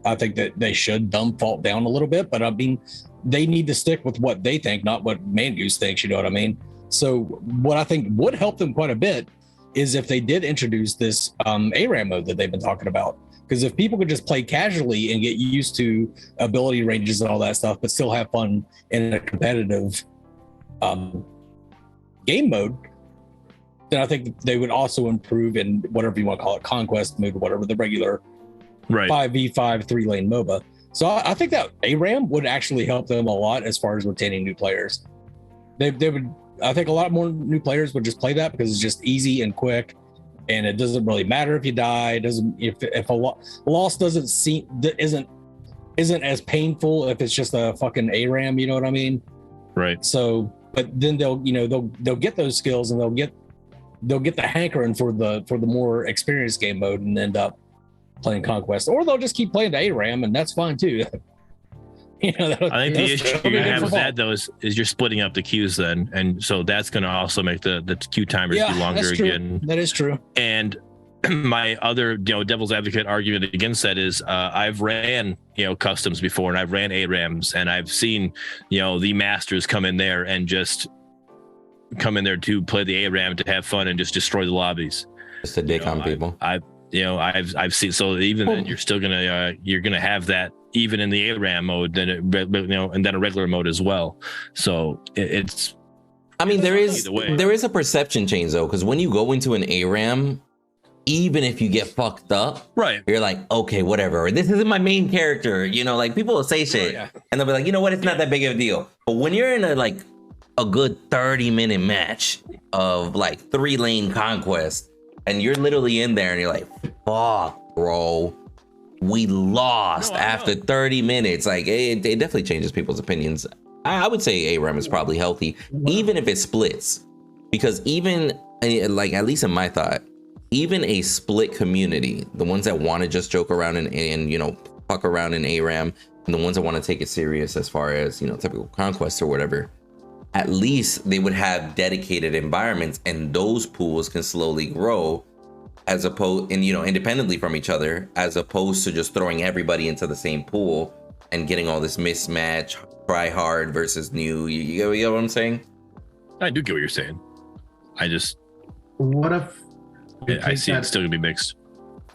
I think that they should dumb fault down a little bit, but I mean, they need to stick with what they think, not what Mangoose thinks, you know what I mean? So what I think would help them quite a bit is if they did introduce this ARAM mode that they've been talking about. Because if people could just play casually and get used to ability ranges and all that stuff, but still have fun in a competitive game mode, then I think they would also improve in whatever you want to call it, conquest mode, whatever, the regular 5v5 3-lane MOBA. So I think that ARAM would actually help them a lot as far as retaining new players. They would. I think a lot more new players would just play that because it's just easy and quick, and it doesn't really matter if you die. It doesn't, if a loss isn't as painful if it's just a fucking ARAM. You know what I mean? Right. So, but then they'll get those skills, and they'll get the hankering for the more experienced game mode and end up playing Conquest, or they'll just keep playing the ARAM, and that's fine too. I think the issue you have with that, though, is you're splitting up the queues then, and so that's going to also make the queue timers be longer again. That is true. And my other, devil's advocate argument against that is I've ran, customs before, and I've ran ARAMs, and I've seen, the masters come in there and just come in there to play the ARAM to have fun and just destroy the lobbies. Just to dick on people. I've seen, so even then you're still gonna have that even in the ARAM mode, then and then a regular mode as well. So it's. I mean, there is a perception change though, because when you go into an ARAM, even if you get fucked up, right, you're like, okay, whatever. This isn't my main character, like people will say shit, and they'll be like, you know what, it's not that big of a deal. But when you're in a good 30-minute match of 3-lane conquest, and you're literally in there, and you're like, fuck, bro, we lost after 30 minutes. It definitely changes people's opinions. I would say ARAM is probably healthy, even if it splits, because even at least in my thought, even a split community, the ones that want to just joke around and fuck around in ARAM, and the ones that want to take it serious as far as typical conquest or whatever, at least they would have dedicated environments, and those pools can slowly grow as opposed, and independently from each other, as opposed to just throwing everybody into the same pool and getting all this mismatch, try hard versus new. You get what I'm saying? I do get what you're saying. What if I see it's still gonna be mixed.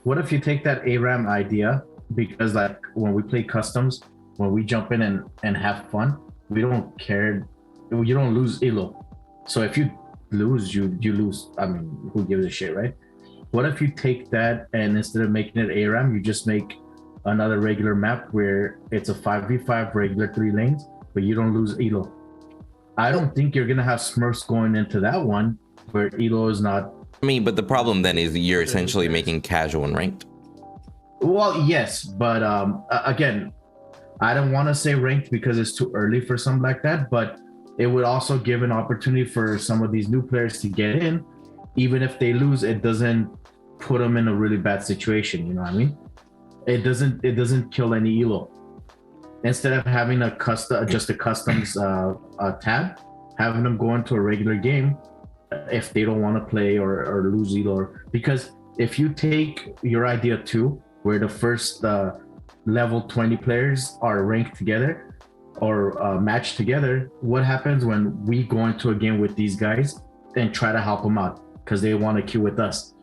What if you take that ARAM idea, because when we play customs, when we jump in and have fun, we don't care. You don't lose ELO. So if you lose, you lose. I mean, who gives a shit, right? What if you take that and instead of making it ARAM, you just make another regular map where it's a 5v5 regular 3 lanes, but you don't lose ELO? I don't think you're gonna have Smurfs going into that one where ELO is not. I mean, but the problem then is you're essentially making casual and ranked. Well, yes, but again, I don't want to say ranked because it's too early for something like that, but it would also give an opportunity for some of these new players to get in. Even if they lose, it doesn't put them in a really bad situation. You know what I mean? It doesn't kill any ELO. Instead of having just a customs tab, having them go into a regular game if they don't want to play or lose ELO. Because if you take your idea too, where the first level 20 players are ranked together or matched together, what happens when we go into a game with these guys and try to help them out because they want to queue with us?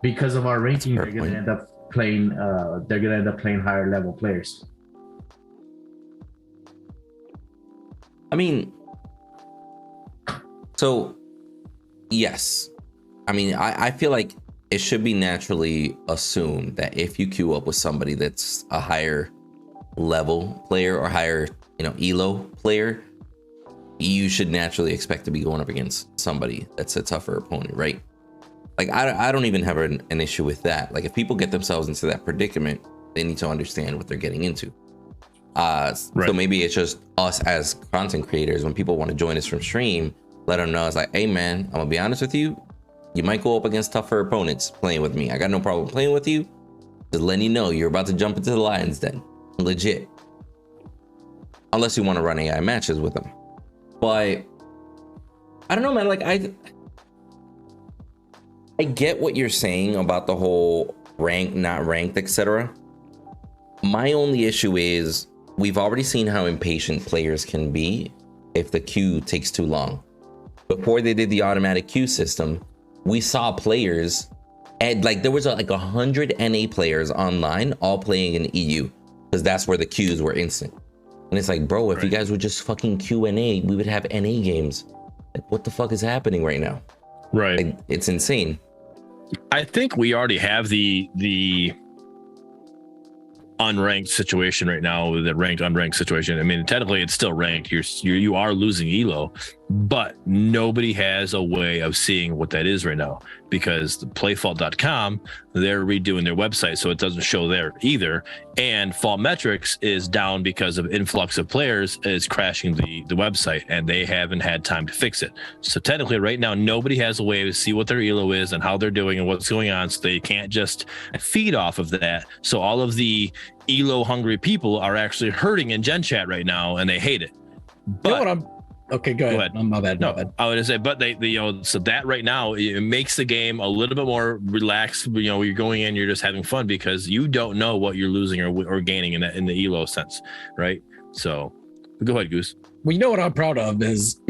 Because of our ranking, they're going to end up playing. They're going to end up playing higher level players. I mean, so yes, I mean, I feel like it should be naturally assumed that if you queue up with somebody that's a higher level player or higher, ELO player, you should naturally expect to be going up against somebody that's a tougher opponent, right? I don't even have an issue with that. If people get themselves into that predicament, they need to understand what they're getting into. Right. So maybe it's just us as content creators, when people want to join us from stream, let them know it's like, hey man, I'm gonna be honest with you, you might go up against tougher opponents playing with me. I got no problem playing with you. Just letting you know you're about to jump into the lion's den, legit. Unless you want to run AI matches with them. But I don't know, man. I get what you're saying about the whole ranked, not ranked, etc. My only issue is we've already seen how impatient players can be if the queue takes too long. Before they did the automatic queue system, we saw players, and there was 100 NA players online all playing in EU, because that's where the queues were instant. And it's like, bro, if you guys would just fucking Q&A, we would have NA games. What the fuck is happening right now? Right. It's insane. I think we already have the unranked situation right now, the ranked unranked situation. I mean, technically it's still ranked. You are losing ELO, but nobody has a way of seeing what that is right now, because playfault.com, they're redoing their website, so it doesn't show there either. And Fault Metrics is down because of influx of players is crashing the website, and they haven't had time to fix it. So technically right now, nobody has a way to see what their ELO is and how they're doing and what's going on. So they can't just feed off of that. So all of the ELO hungry people are actually hurting in Gen Chat right now, and they hate it. But Okay, go ahead. Go ahead. My bad. No, My bad. I would say, but they, so that right now it makes the game a little bit more relaxed. You're going in, you're just having fun because you don't know what you're losing or gaining in the elo sense, right? So, go ahead, Goose. Well, you know what I'm proud of is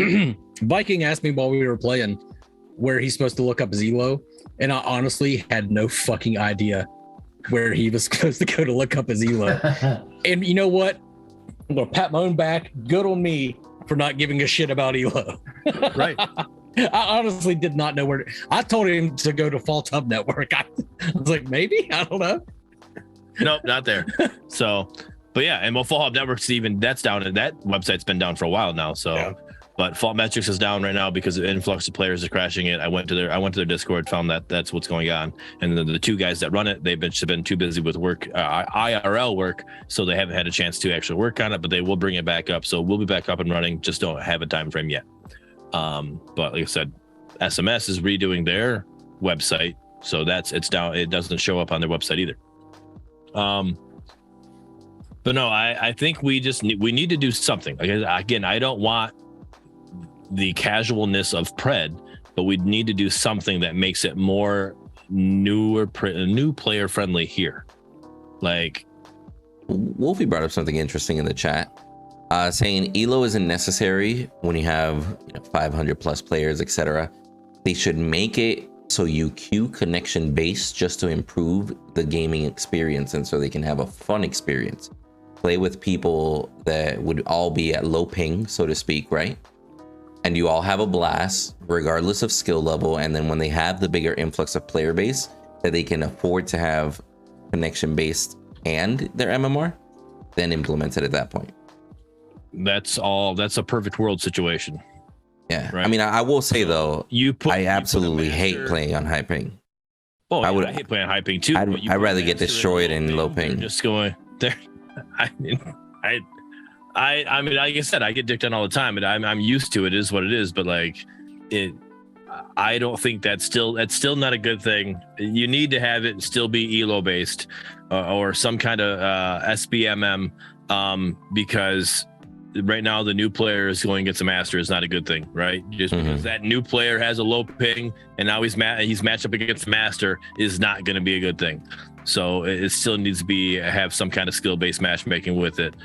Viking asked me while we were playing where he's supposed to look up his elo, and I honestly had no fucking idea where he was supposed to go to look up his elo. And you know what? I'm gonna pat my own back. Good on me for not giving a shit about elo. Right. I honestly did not know where. I told him to go to Fall Tub Network. I was like, maybe, I don't know. Nope, not there. So, but yeah, and Fall Hub Network's that's down, and that website's been down for a while now. So, yeah. But Fault Metrics is down right now because of influx of players are crashing it. I went to their Discord, found that that's what's going on, and the two guys that run it, they've been too busy with work, IRL work, so they haven't had a chance to actually work on it. But they will bring it back up, so we'll be back up and running. Just don't have a time frame yet. But like I said, SMS is redoing their website, so it's down. It doesn't show up on their website either. But no, I think we need to do something. Again, I don't want the casualness of Pred, but we need to do something that makes it more new player friendly here. Like Wolfie brought up something interesting in the chat, saying elo isn't necessary when you have 500 plus players, etc. They should make it so you queue connection based just to improve the gaming experience, and so they can have a fun experience. Play with people that would all be at low ping, so to speak, right? And you all have a blast regardless of skill level, and then when they have the bigger influx of player base that they can afford to have connection based and their MMR, then implement it at that point. That's a perfect world situation. Yeah, right? I mean, I will say though, I absolutely hate playing on high ping. Oh, I hate playing high ping too. I'd rather get destroyed in low ping. Just going there. I mean, like I said, I get dicked on all the time, and I'm used to it. It is what it is. But like it, I don't think that's still not a good thing. You need to have it still be elo based, or some kind of SBMM, because right now the new player is going against a master is not a good thing, right? Just because that new player has a low ping and now he's matched up against the master is not going to be a good thing. So it still needs to have some kind of skill-based matchmaking with it,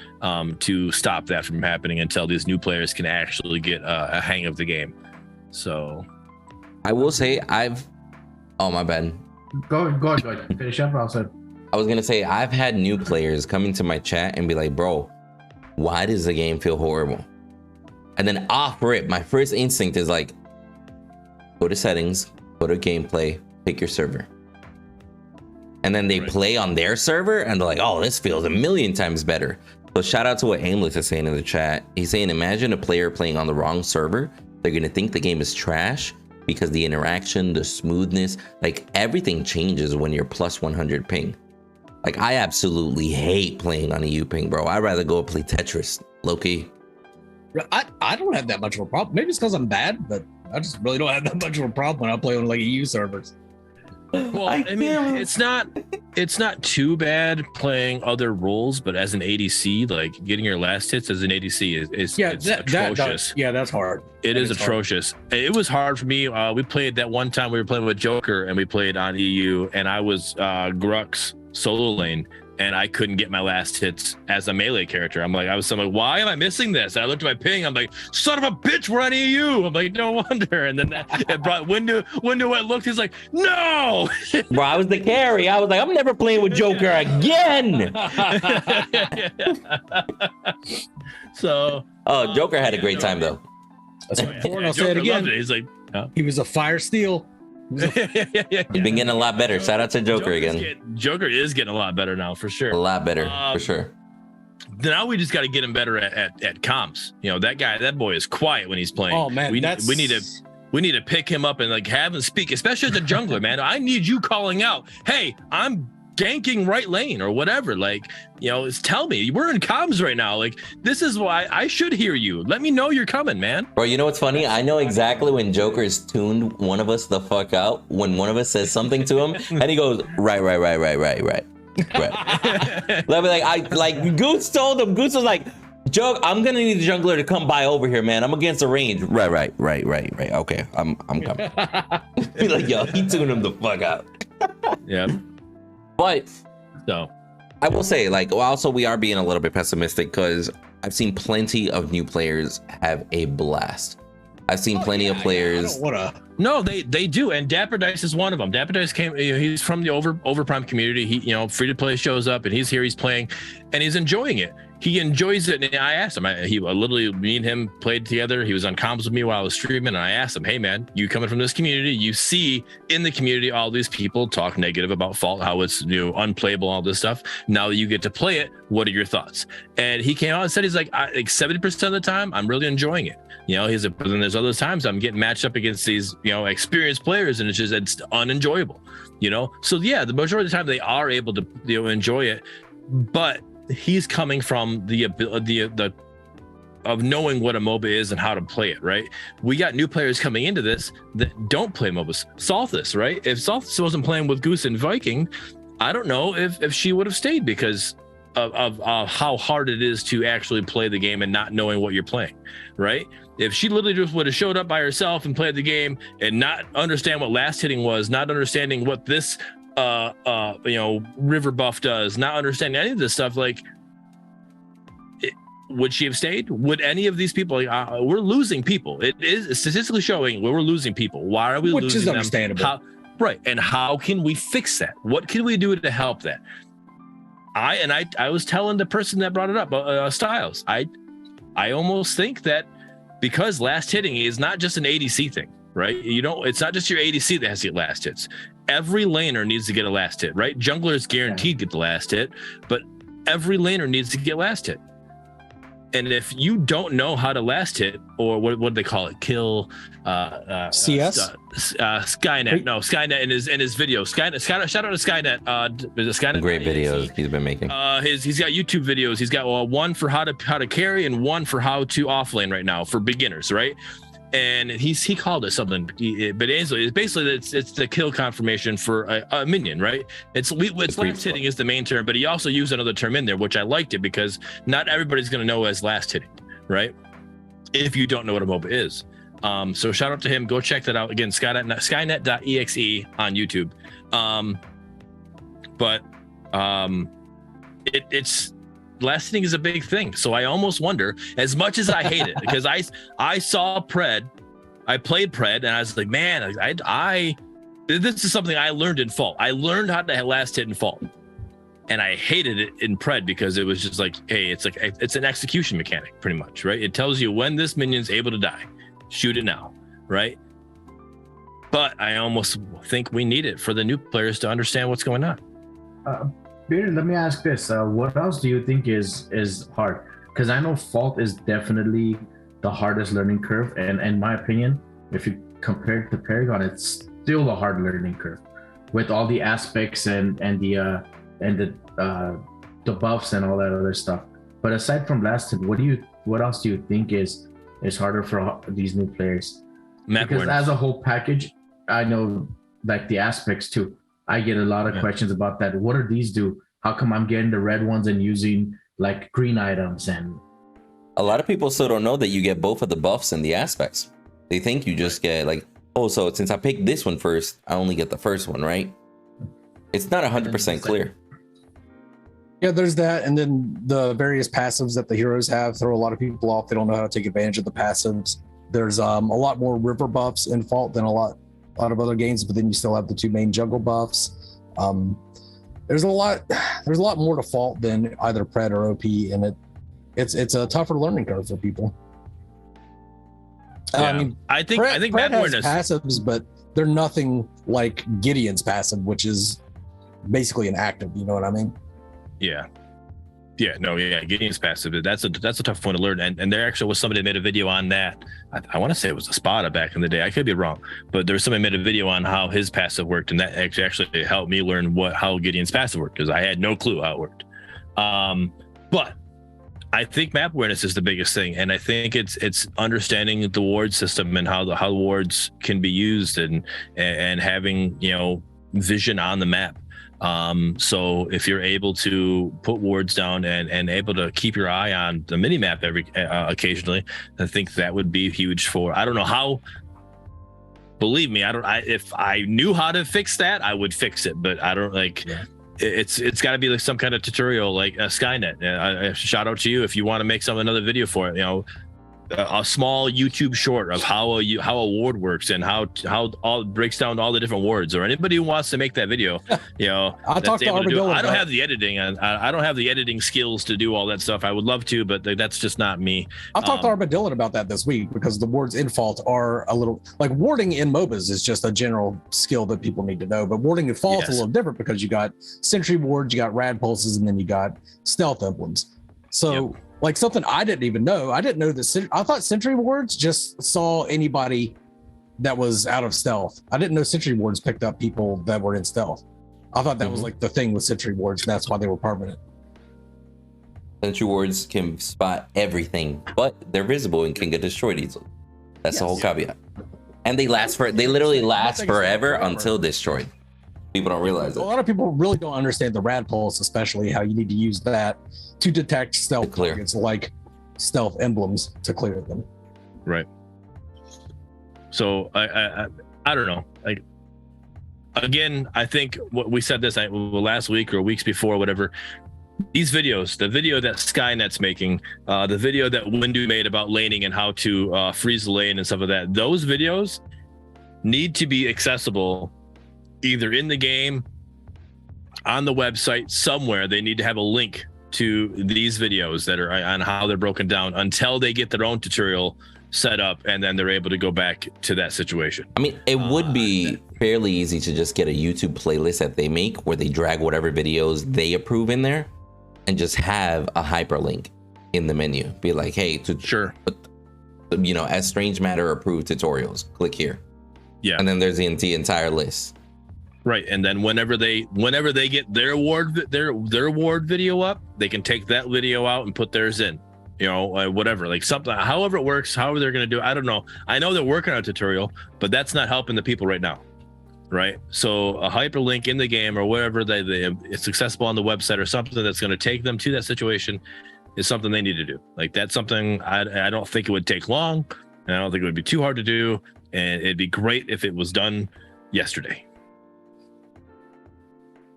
to stop that from happening until these new players can actually get a hang of the game. So I will say oh my bad. Go ahead. Finish up. I was gonna say I've had new players come into my chat and be like, bro, why does the game feel horrible? And then off rip, my first instinct is like, go to settings, go to gameplay, pick your server. And then they play on their server and they're like, oh, this feels a million times better. So shout out to what Aimless is saying in the chat. He's saying, imagine a player playing on the wrong server. They're gonna think the game is trash because the interaction, the smoothness, like everything changes when you're plus 100 ping. Like I absolutely hate playing on EU ping, bro. I'd rather go play Tetris, low-key. I don't have that much of a problem. Maybe it's because I'm bad, but I just really don't have that much of a problem when I play on like EU servers. Well, I mean, it's not too bad playing other roles, but as an ADC, like getting your last hits as an ADC is atrocious. That's hard. It is atrocious. It was hard for me. We played that one time we were playing with Joker and we played on EU, and I was Grux solo lane, and I couldn't get my last hits as a melee character. I'm like, why am I missing this? And I looked at my ping. I'm like, son of a bitch, we're on EU. I'm like, no wonder. And then it brought Windu went looked. He's like, no. Bro, I was the carry. I was like, I'm never playing with Joker again. So, Joker had a great time though. I'll say it again. He's like, he was a fire steel. He's been getting a lot better. Shout out to Joker again. Joker is getting a lot better now, for sure. A lot better, for sure. Now we just got to get him better at comms. That boy is quiet when he's playing. Oh man, we need to pick him up and like have him speak, especially as a jungler, man. I need you calling out, hey, I'm ganking right lane or whatever. Like, tell me, we're in comms right now. Like, this is why I should hear you. Let me know you're coming, man. Bro, you know what's funny? I know exactly when Joker's tuned one of us the fuck out, when one of us says something to him and he goes, right. Let me like Goose told him. Goose was like, I'm gonna need the jungler to come by over here, man. I'm against the range. Right. Okay, I'm coming. Be like, yo, he tuned him the fuck out. Yeah. But So I will say, like, also we are being a little bit pessimistic because I've seen plenty of new players have a blast. I've seen plenty of players. No, they do, and Dapper Dice is one of them. Dapper Dice came. He's from the Overprime community. He, free to play shows up, and he's here. He's playing, and he's enjoying it. He enjoys it. And I asked him. He literally, me and him played together. He was on comms with me while I was streaming, and I asked him, "Hey, man, you coming from this community? You see in the community all these people talk negative about Fault, how it's unplayable, all this stuff. Now that you get to play it, what are your thoughts?" And he came out and said, he's like 70% of the time, I'm really enjoying it. But then there's other times I'm getting matched up against these, experienced players, and it's unenjoyable, So yeah, the majority of the time they are able to, enjoy it, but he's coming from the of knowing what a MOBA is and how to play it, right? We got new players coming into this that don't play MOBAs. Salthus, right? If Salthus wasn't playing with Goose and Viking, I don't know if she would have stayed because of how hard it is to actually play the game and not knowing what you're playing, right? If she literally just would have showed up by herself and played the game and not understand what last hitting was, not understanding what this river buff does, not understanding any of this stuff, would she have stayed? Would any of these people? We're losing people. It is statistically showing we're losing people. Why are we losing them? Which is understandable. Right. And how can we fix that? What can we do to help that? I was telling the person that brought it up, Styles, I almost think that because last hitting is not just an ADC thing, right? It's not just your ADC that has to get last hits. Every laner needs to get a last hit, right? Jungler is guaranteed to get the last hit, but every laner needs to get last hit. And if you don't know how to last hit, or what do they call it? Kill CS? Skynet. No, Skynet in his video. Skynet, shout out to Skynet. Skynet. Great videos he's been making. He's got YouTube videos. He's got one for how to carry and one for how to offlane right now for beginners, right? And he called it something, but it's basically it's the kill confirmation for a minion, right? It's last hitting is the main term, but he also used another term in there, which I liked it because not everybody's going to know as last hitting, right? If you don't know what a MOBA is. So shout out to him. Go check that out again. Skynet.exe on YouTube. It's last hitting is a big thing. So I almost wonder, as much as I hate it, because I saw Pred, I played Pred, and I was like, man, this is something I learned in Fault. I learned how to last hit in Fault, and I hated it in Pred because it was just like, hey, it's an execution mechanic, pretty much, right? It tells you when this minion's able to die, shoot it now, right? But I almost think we need it for the new players to understand what's going on. Bearded, let me ask this: what else do you think is hard? Because I know Fault is definitely the hardest learning curve, and in my opinion, if you compare it to Paragon, it's still a hard learning curve with all the aspects and the buffs and all that other stuff. But aside from last hit, what else do you think is harder for these new players? Because as a whole package, I know like the aspects too. I get a lot of questions about that. What do these do? How come I'm getting the red ones and using like green items? And a lot of people still don't know that you get both of the buffs and the aspects. They think you just get like, oh, so since I picked this one first, I only get the first one, right? It's not 100% clear. Yeah, there's that, and then the various passives that the heroes have throw a lot of people off. They don't know how to take advantage of the passives. There's a lot more river buffs in Fault than a lot of other games, but then you still have the two main jungle buffs. There's a lot more to Fault than either Pred or OP, and it's a tougher learning curve for people. Yeah. I think Pred has passives, but they're nothing like Gideon's passive, which is basically an active. You know what I mean? Yeah. Gideon's passive. That's a tough one to learn. And there actually was somebody that made a video on that. I want to say it was a Spada back in the day. I could be wrong, but there was somebody made a video on how his passive worked, and that actually helped me learn how Gideon's passive worked because I had no clue how it worked. But I think map awareness is the biggest thing, and I think it's understanding the ward system and how the wards can be used and having vision on the map. So if you're able to put wards down and able to keep your eye on the mini map every occasionally, I think that would be huge for. I don't know how. Believe me, if I knew how to fix that, I would fix it. But I don't like. Yeah. It's got to be like some kind of tutorial, like Skynet. Shout out to you if you want to make another video for it. You know, a small YouTube short of how a ward works and how all breaks down all the different wards, or anybody who wants to make that video, you know, I'll talk to Armadillo. I don't have the editing and I don't have the editing skills to do all that stuff. I would love to, but that's just not me. I'll talk to Armadillo about that this week, because the wards in Fault are a little like warding in MOBAs is just a general skill that people need to know, but warding in Fault is a little different because you got sentry wards, you got rad pulses, and then you got stealth emblems. So like something I didn't even know. I didn't know that. I thought sentry wards just saw anybody that was out of stealth. I didn't know sentry wards picked up people that were in stealth. I thought that was like the thing with sentry wards. That's why they were permanent. Sentry wards can spot everything, but they're visible and can get destroyed easily. That's the whole caveat. And they literally last forever until destroyed. People don't realize it. A lot of people really don't understand the rad pulse, especially how you need to use that to detect stealth targets like stealth emblems to clear them. Right. So I don't know. Like, again, I think what we said this last week or weeks before, whatever. These videos, the video that Skynet's making, the video that Windu made about laning and how to freeze the lane and stuff like that, those videos need to be accessible either in the game, on the website, somewhere. They need to have a link to these videos that are on how they're broken down until they get their own tutorial set up, and then they're able to go back to that situation. I mean, it would be fairly easy to just get a YouTube playlist that they make where they drag whatever videos they approve in there and just have a hyperlink in the menu. Be like, hey, you know, as Strange Matter approved tutorials, click here. Yeah. And then there's the entire list. Right, and then whenever they get their ward video up, they can take that video out and put theirs in, you know, whatever, like something, however it works, however they're going to do it, I don't know. I know they're working on a tutorial, but that's not helping the people right now, right? So a hyperlink in the game or wherever it's accessible on the website or something that's going to take them to that situation is something they need to do. Like, that's something I don't think it would take long, and I don't think it would be too hard to do, and it'd be great if it was done yesterday.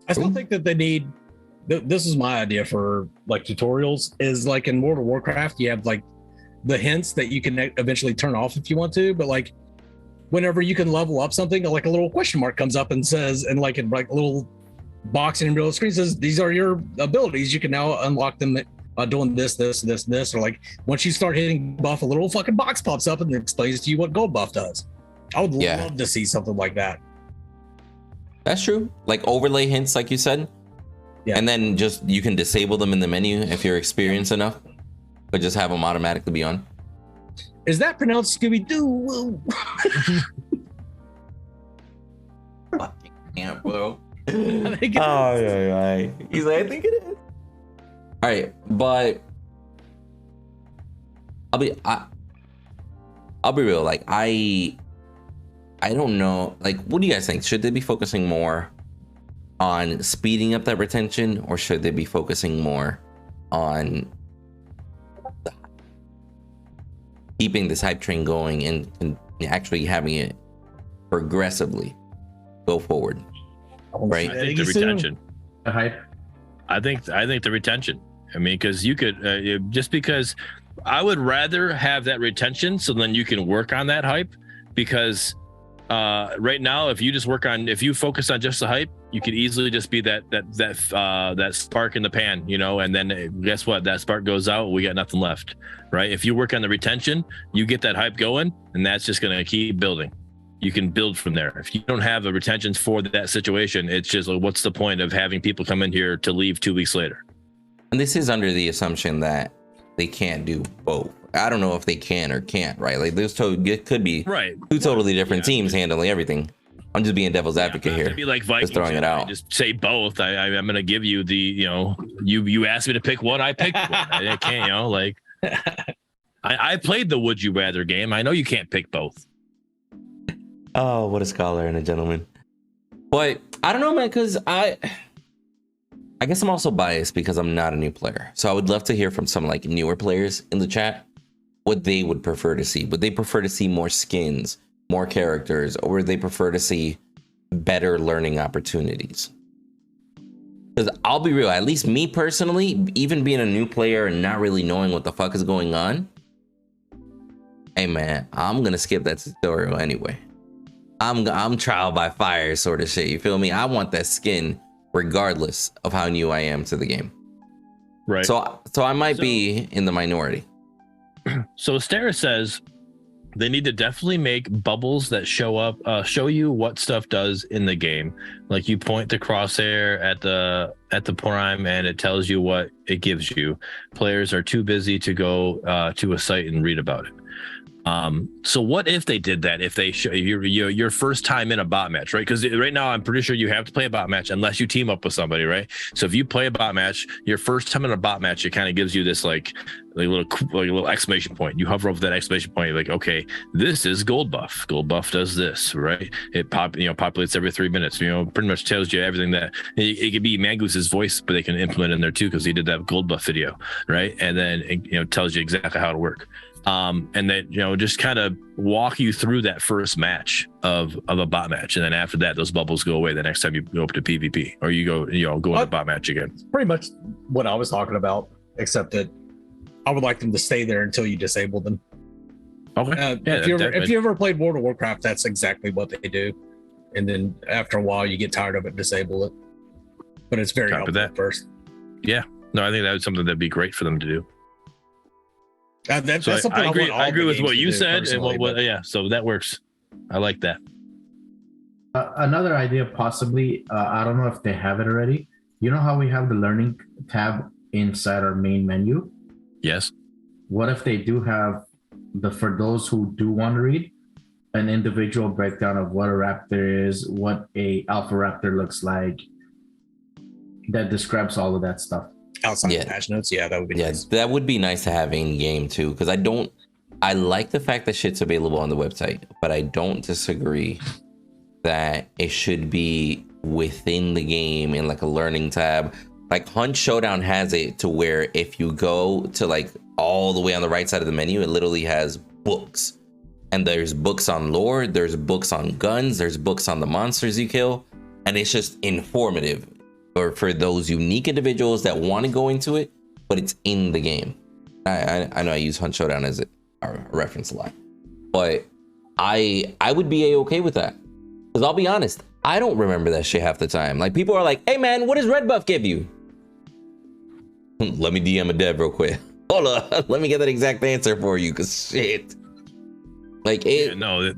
I still think that they need, this is my idea for like tutorials, is like in World of Warcraft, you have like the hints that you can eventually turn off if you want to, but like whenever you can level up something, like a little question mark comes up and says, and like in like a little box in the middle of the screen says, these are your abilities. You can now unlock them doing this, or like once you start hitting buff, a little fucking box pops up and explains to you what gold buff does. I would love to see something like that. That's true. Like overlay hints, like you said. Yeah. And then just you can disable them in the menu if you're experienced enough, but just have them automatically be on. Is that pronounced Scooby-Doo? Fucking damn, bro. I think yeah. He's like, I think it is. All right, but I'll be real. Like, I don't know, like, what do you guys think? Should they be focusing more on speeding up that retention, or should they be focusing more on keeping this hype train going and actually having it progressively go forward? Right? I think the retention. The hype. I think the retention. I mean, because you could just because I would rather have that retention, so then you can work on that hype, because right now, if you focus on just the hype, you could easily just be that spark in the pan, you know, and then guess what? That spark goes out, we got nothing left, right? If you work on the retention, you get that hype going, and that's just going to keep building. You can build from there. If you don't have a retention for that situation, it's just like, what's the point of having people come in here to leave 2 weeks later? And this is under the assumption that they can't do both. I don't know if they can or can't, right? Like, it could be two totally different teams handling everything. I'm just being devil's advocate here. Be like Vikings, just throwing it out. Just say both. I'm going to give you the, you know, you asked me to pick one, I picked one. I can't, you know, like I played the Would You Rather game. I know you can't pick both. Oh, what a scholar and a gentleman. But I don't know, man, because I guess I'm also biased because I'm not a new player. So I would love to hear from some like newer players in the chat what they would prefer to see. Would they prefer to see more skins, more characters, or would they prefer to see better learning opportunities? Because I'll be real, at least me personally, even being a new player and not really knowing what the fuck is going on, hey man, I'm gonna skip that tutorial anyway. I'm trial by fire sort of shit, you feel me? I want that skin regardless of how new I am to the game. Right. So I might be in the minority. So Stera says they need to definitely make bubbles that show you what stuff does in the game. Like you point the crosshair at the prime and it tells you what it gives you. Players are too busy to go to a site and read about it. So what if they did that? If they show your first time in a bot match, right? Because right now I'm pretty sure you have to play a bot match unless you team up with somebody, right? So if you play a bot match, your first time in a bot match, it kind of gives you this like a little exclamation point. You hover over that exclamation point, like, okay, this is gold buff. Gold buff does this, right? It populates every 3 minutes. Pretty much tells you everything that it could be Mangoose's voice, but they can implement in there too because he did that gold buff video, right? And then it tells you exactly how to work. And then just kind of walk you through that first match of a bot match, and then after that those bubbles go away the next time you go up to PvP or you go in a bot match again. Pretty much what I was talking about, except that I would like them to stay there until you disable them. Okay. If you ever played World of Warcraft, that's exactly what they do, and then after a while you get tired of it, disable it. But it's very helpful at first. Yeah, no, I think that was something that'd be great for them to do. That's something I agree with what you said, and yeah, so that works. I like that. Another idea, possibly, I don't know if they have it already. You know how we have the learning tab inside our main menu? Yes. What if they do have for those who do want to read, an individual breakdown of what a raptor is, what a alpha raptor looks like, that describes all of that stuff. Outside of patch notes, that would be nice. That would be nice to have in game too, because I like the fact that shit's available on the website, but I don't disagree that it should be within the game in like a learning tab. Like Hunt Showdown has it to where if you go to like all the way on the right side of the menu, it literally has books, and there's books on lore, there's books on guns, there's books on the monsters you kill, and it's just informative. Or for those unique individuals that want to go into it, but it's in the game. I know I use Hunt Showdown as a reference a lot, but I would be okay with that, because I'll be honest, I don't remember that shit half the time. Like people are like, "Hey man, what does red buff give you?" Let me DM a dev real quick. Hold on, let me get that exact answer for you, because shit. Like it. Yeah,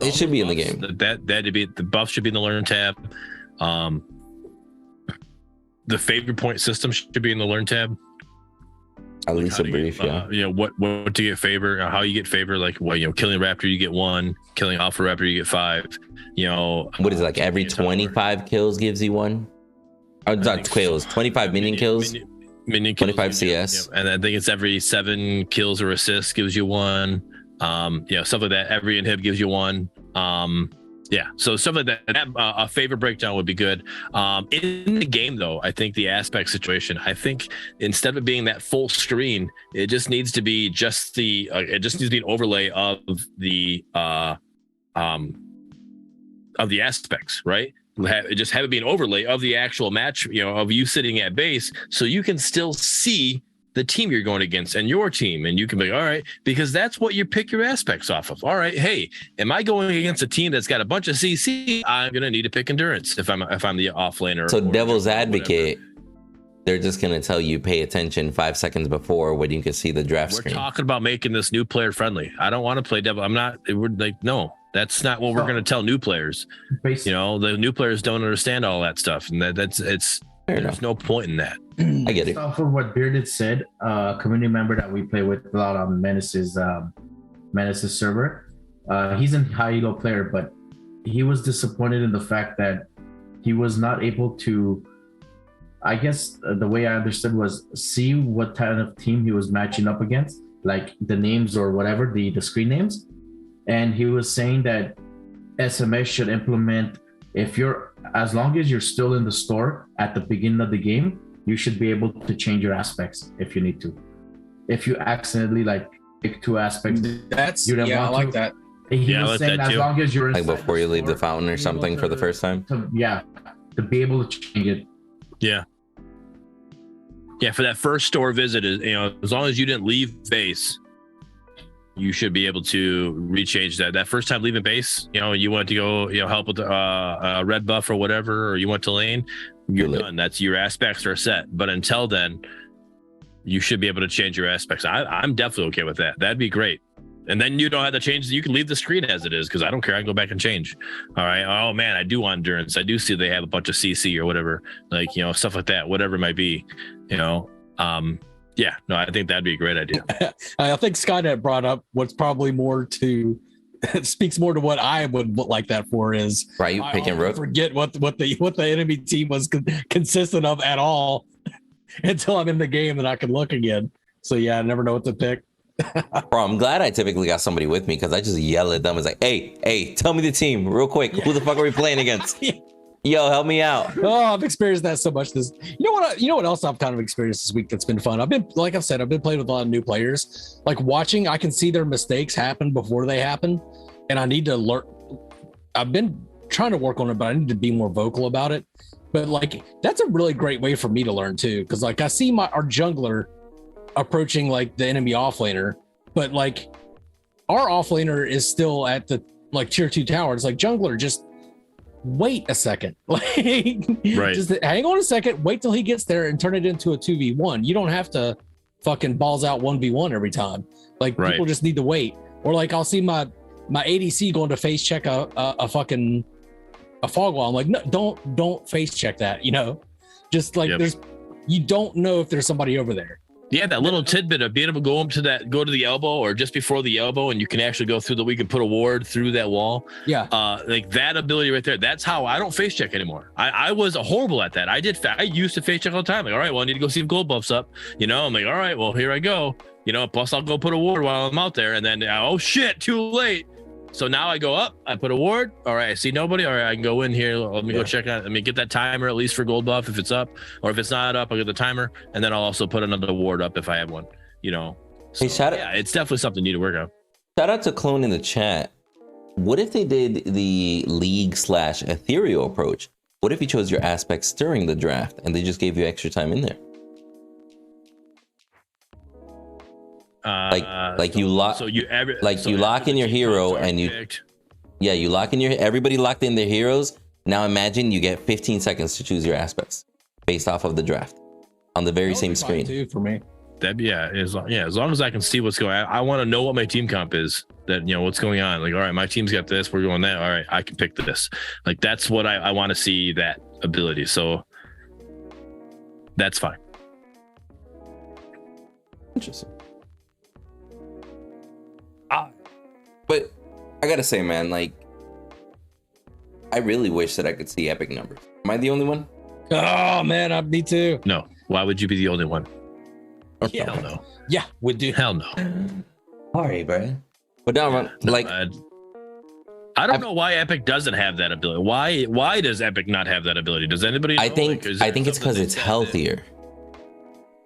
it should be in the game. That'd be the buff should be in the learn tab. The favorite point system should be in the learn tab. At least a brief, what to get favor, how you get favor, like killing raptor you get 1, killing alpha raptor you get 5. What is it, like every 25 kills gives you 1? Or not kills, 25 minion kills. Minion kills 25 CS. And I think it's every 7 kills or assists gives you 1. Stuff like that. Every inhib gives you 1. So stuff like that. A favor breakdown would be good. In the game, though, I think the aspect situation. I think instead of it being that full screen, it just needs to be an overlay of the aspects, right? Just have it be an overlay of the actual match, of you sitting at base, so you can still see the team you're going against and your team, and you can be all right, because that's what you pick your aspects off of. All right, hey, am I going against a team that's got a bunch of CC? I'm gonna need to pick endurance if I'm the off laner. So devil's advocate, they're just gonna tell you pay attention 5 seconds before when you can see the draft screen. We're talking about making this new player friendly. I don't want to play devil. I'm not. We're like, no, that's not what we're gonna tell new players. The new players don't understand all that stuff, and there's no point in that. I get it. Off of what Bearded said, a community member that we play with a lot on Menace's server, he's a high elo player, but he was disappointed in the fact that he was not able to, I guess the way I understood was, see what kind of team he was matching up against, like the names or whatever, the screen names. And he was saying that SMS should implement as long as you're still in the store at the beginning of the game, you should be able to change your aspects if you need to. If you accidentally like pick 2 aspects, That's I like that. He I was like saying that as too. long as you're Like inside before you leave the store, fountain or be able something for the to- first time. to be able to change it. Yeah. Yeah, for that first store visit, as long as you didn't leave base, you should be able to rechange that. That first time leaving base, you went to go, help with the red buff or whatever, or you went to lane, you're done. That's your aspects are set. But until then, you should be able to change your aspects. I'm definitely okay with that. That'd be great. And then you don't have to change. You can leave the screen as it is because I don't care. I can go back and change. All right. Oh man, I do want endurance. I do see they have a bunch of CC or whatever, like stuff like that, whatever it might be. Yeah. No, I think that'd be a great idea. I think Skynet brought up what's probably more to it speaks more to what I would like that for is Right, you pick and rook. Forget what the enemy team was consistent of at all until I'm in the game and I can look again. So yeah, I never know what to pick. Bro, I'm glad I typically got somebody with me because I just yell at them. It's like, hey, tell me the team real quick. Who the fuck are we playing against? Yo, help me out. Oh, I've experienced that so much. You know what else I've kind of experienced this week that's been fun. I've been playing with a lot of new players. Like watching, I can see their mistakes happen before they happen, and I need to learn. I've been trying to work on it, but I need to be more vocal about it. But like that's a really great way for me to learn too, because like I see our jungler approaching like the enemy offlaner, but like our offlaner is still at the like tier 2 tower. It's like jungler, just wait a second. Like Right. Just hang on a second, wait till he gets there and turn it into a 2v1. You don't have to fucking balls out 1v1 every time. Like people just need to wait. Or like I'll see my ADC going to face check a fucking fog wall. I'm like, no, don't face check that, just like you don't know if there's somebody over there. Yeah, that little tidbit of being able to go to the elbow or just before the elbow, and you can actually go through we can put a ward through that wall. Yeah. Like that ability right there. That's how I don't face check anymore. I was horrible at that. I used to face check all the time. Like, all right, well, I need to go see if gold buff's up. I'm like, all right, well, here I go. Plus I'll go put a ward while I'm out there. And then, oh shit, too late. So now I go up, I put a ward. All right, I see nobody. All right, I can go in here. Let me go check out. Let me get that timer at least for gold buff if it's up, or if it's not up, I'll get the timer, and then I'll also put another ward up if I have one. So, Hey, it's definitely something you need to work on. Shout out to Clone in the chat. What if they did the league/ethereal approach? What if you chose your aspects during the draft and they just gave you extra time in there? You lock in your hero and you lock in everybody locked in their heroes. Now imagine you get 15 seconds to choose your aspects based off of the draft on the very same screen. Too, for me. As long as I can see what's going on. I want to know what my team comp is, that what's going on. Like, all right, my team's got this, we're going that. All right, I can pick this. Like that's what I want to see, that ability. So that's fine. Interesting. But I gotta say, man, like, I really wish that I could see epic numbers. Am I the only one? Oh man, me too. No. Why would you be the only one? Yeah. Hell no. Yeah, would do. Hell no. Sorry, bro. But no, like, I don't know why Epic doesn't have that ability. Why does Epic not have that ability? Does anybody know? I think it's because it's healthier.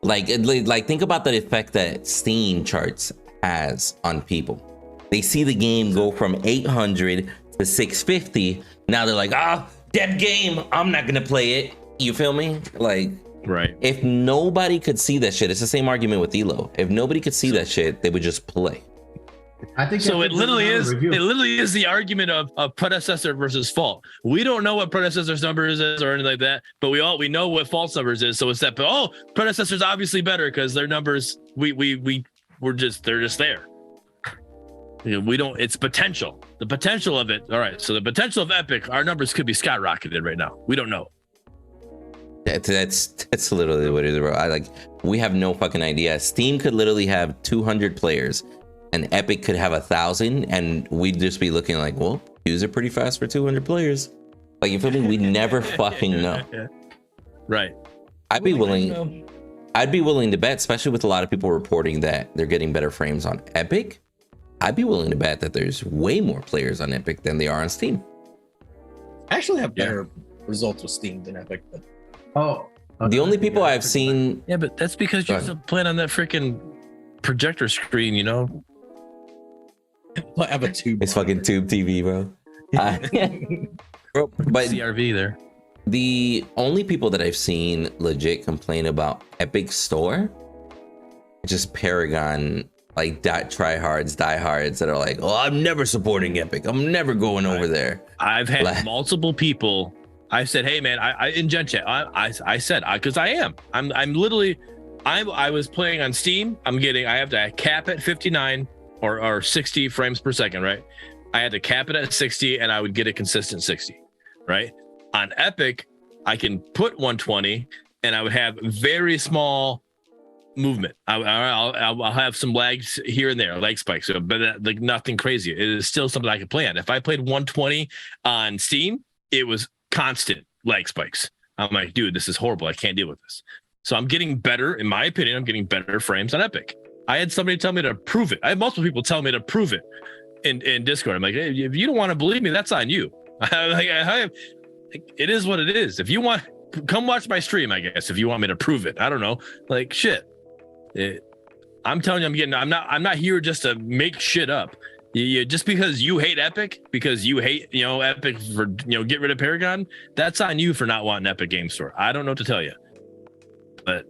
Like think about the effect that Steam charts has on people. They see the game go from 800 to 650. Now they're like, dead game. I'm not gonna play it. You feel me? Like, right. If nobody could see that shit, it's the same argument with ELO. If nobody could see that shit, they would just play. I think so. It literally is the argument of predecessor versus fault. We don't know what predecessor's numbers is or anything like that, but we know what false numbers is. So it's that. Predecessor's obviously better because their numbers they're just there. We don't. It's potential. The potential of it. All right. So the potential of Epic, our numbers could be skyrocketed right now. We don't know. That's literally what it is, bro. We have no fucking idea. Steam could literally have 200 players, and Epic could have 1,000, and we'd just be looking like, well, queues are pretty fast for 200 players. Like, you feel me? We never fucking know. Right. I'd be willing to bet, especially with a lot of people reporting that they're getting better frames on Epic. I'd be willing to bet that there's way more players on Epic than they are on Steam. I actually have better results with Steam than Epic. But... Oh, The only people I've seen. Yeah, but that's because you're still playing on that freaking projector screen, you know. I have a tube. It's fucking tube TV, bro. Bro, but CRV there. the only people that I've seen legit complain about Epic Store, just Paragon, like tryhards, diehards that are like, oh, I'm never supporting Epic. I'm never going over there. I've had multiple people. I said, hey man, I in Gen Chat, I said, because I'm literally, I was playing on Steam. I have to cap at 59 or 60 frames per second, right? I had to cap it at 60 and I would get a consistent 60, right? On Epic, I can put 120 and I would have very small movement. I'll have some lags here and there, lag spikes, but like nothing crazy. It is still something I can play on. If I played 120 on Steam, it was constant lag spikes. I'm like, dude, this is horrible. I can't deal with this. So I'm getting better, in my opinion, I'm getting better frames on Epic. I had somebody tell me to prove it. I had multiple people tell me to prove it in Discord. I'm like, hey, if you don't want to believe me, that's on you. It is what it is. If you want, come watch my stream, I guess, if you want me to prove it. I don't know. Like shit. I'm telling you, I'm not here just to make shit up. You just because you hate Epic, because you hate, Epic for, get rid of Paragon, that's on you for not wanting Epic Game Store. I don't know what to tell you. But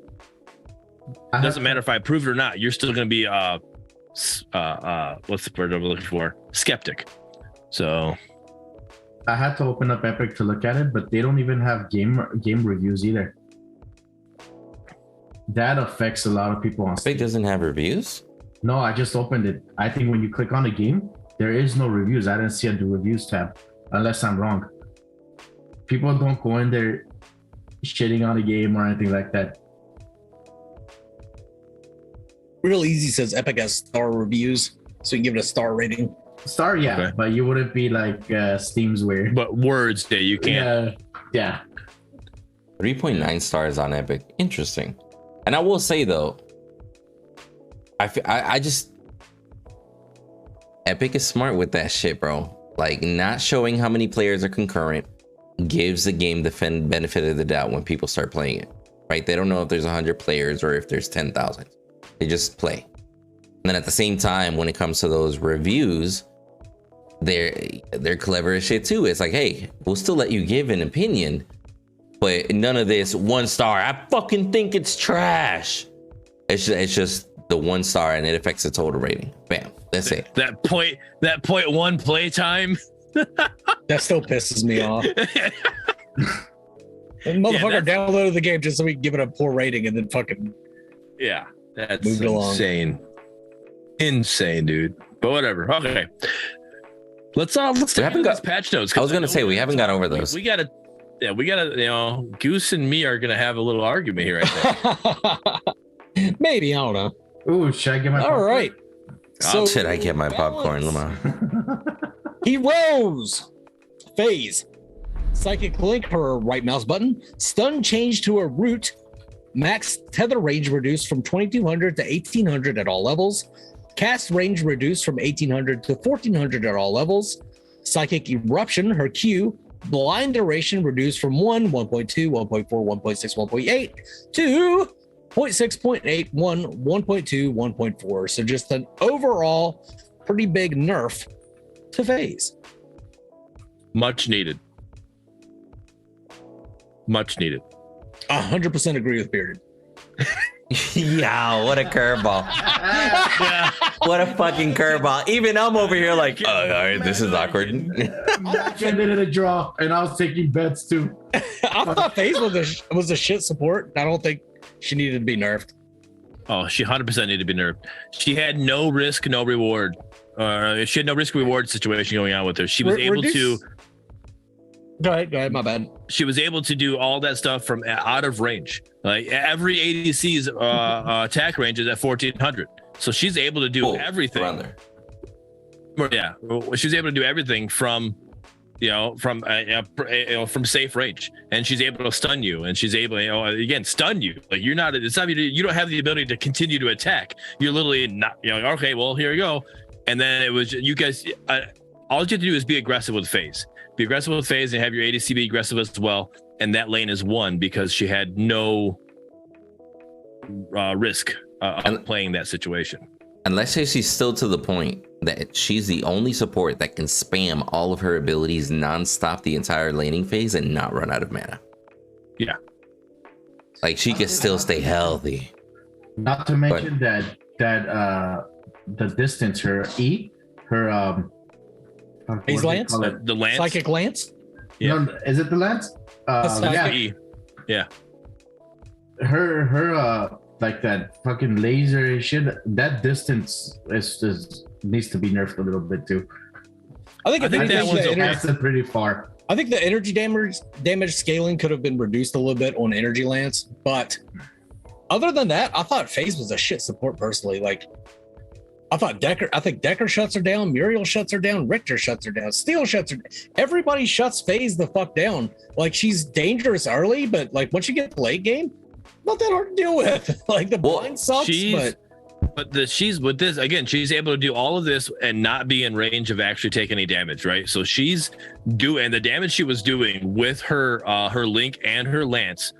it doesn't matter if I prove it or not. You're still going to be what's the word I'm looking for? Skeptic. So I had to open up Epic to look at it, but they don't even have game reviews either. That affects a lot of people on Steam. Epic doesn't have reviews? No, I just opened it. I think when you click on the game, there is no reviews. I didn't see a reviews tab, unless I'm wrong. People don't go in there shitting on the game or anything like that. Real Easy says Epic has star reviews, so you can give it a star rating. Star, yeah, okay. But you wouldn't be like Steam's weird. But words that you can't. Yeah. 3.9 stars on Epic. Interesting. And I will say though, I just Epic is smart with that shit, bro. Like not showing how many players are concurrent gives the game the benefit of the doubt when people start playing it, right? They don't know if there's 100 players or if there's 10,000. They just play. And then at the same time, when it comes to those reviews, they're clever as shit too. It's like, hey, we'll still let you give an opinion, but none of this 1 star. I fucking think it's trash. It's just the 1 star, and it affects the total rating. Bam. That's it. That point 1 play time. That still pisses me off. And motherfucker downloaded the game just so we can give it a poor rating and then fucking that's moved insane. Insane, dude. But whatever. Okay. Let's get these patch notes. I was gonna say we haven't got over those. We gotta, Goose and me are gonna have a little argument here, I think. Maybe, I don't know. Ooh, should I get my popcorn? All right. So should I get my popcorn, Lamar? Heroes. Phase. Psychic Link, her right mouse button. Stun change to a root. Max tether range reduced from 2200 to 1800 at all levels. Cast range reduced from 1800 to 1400 at all levels. Psychic Eruption, her Q. Blind duration reduced from 1, 1.2, 1.4, 1.6, 1.8 to 0.6, 0.8, 1, 1.2, 1.4. So just an overall pretty big nerf to Phase. Much needed. 100% agree with Bearded. Yeah, what a curveball. What a fucking curveball. Even I'm over here like, all right, this is awkward. I ended a draw, and I was taking bets too. I thought FaZe was a shit support. I don't think she needed to be nerfed. Oh, she 100% needed to be nerfed. She had no risk, no reward. She had no risk reward situation going on with her. She was able to. Go ahead, my bad. She was able to do all that stuff from out of range. Like every ADC's attack range is at 1400, so she's able to do everything. Around there. Yeah, she's able to do everything from safe range, and she's able to stun you, and she's able again stun you. Like you don't have the ability to continue to attack. You're literally not. Okay, well here you go. And then it was you guys. All you have to do is be aggressive with FaZe. be aggressive with phase and have your ADC be aggressive as well. And that lane is won because she had no risk of playing that situation. And let's say she's still to the point that she's the only support that can spam all of her abilities nonstop the entire laning phase and not run out of mana. Yeah. Like she can still stay healthy. Not to mention that the distance, her Phase lance? The lance? Psychic lance? Yeah. No, is it the lance? Yeah. Her like that fucking laser shit. That distance needs to be nerfed a little bit too. I think that one's okay. That's pretty far. I think the energy damage scaling could have been reduced a little bit on energy lance, but other than that, I thought phase was a shit support personally. Like I think Decker shuts her down, Muriel shuts her down, Richter shuts her down, Steel shuts her down. Everybody shuts phase the fuck down. Like she's dangerous early, but like once you get to late game, not that hard to deal with. Like the blind sucks, she's with this again, she's able to do all of this and not be in range of actually taking any damage, right? So she's doing the damage she was doing with her link and her lance,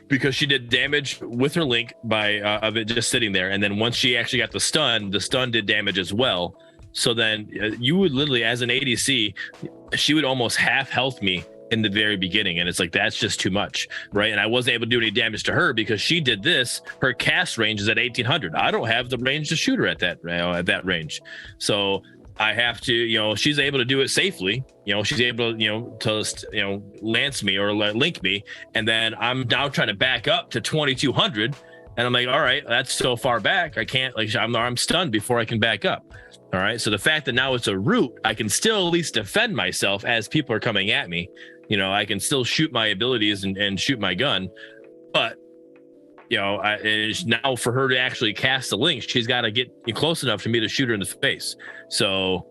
because she did damage with her link by of it just sitting there, and then once she actually got the stun did damage as well. So then you would literally, as an ADC, she would almost half health me in the very beginning, and it's like that's just too much, right? And I wasn't able to do any damage to her because she did this. Her cast range is at 1800. I don't have the range to shoot her at that range, so I have to, she's able to do it safely. She's able to, lance me or link me, and then I'm now trying to back up to 2200, and I'm like, all right, that's so far back, I can't, like, I'm stunned before I can back up. All right, so the fact that now it's a root, I can still at least defend myself as people are coming at me. I can still shoot my abilities and shoot my gun, but now for her to actually cast the link, she's got to get close enough to me to shoot her in the face. So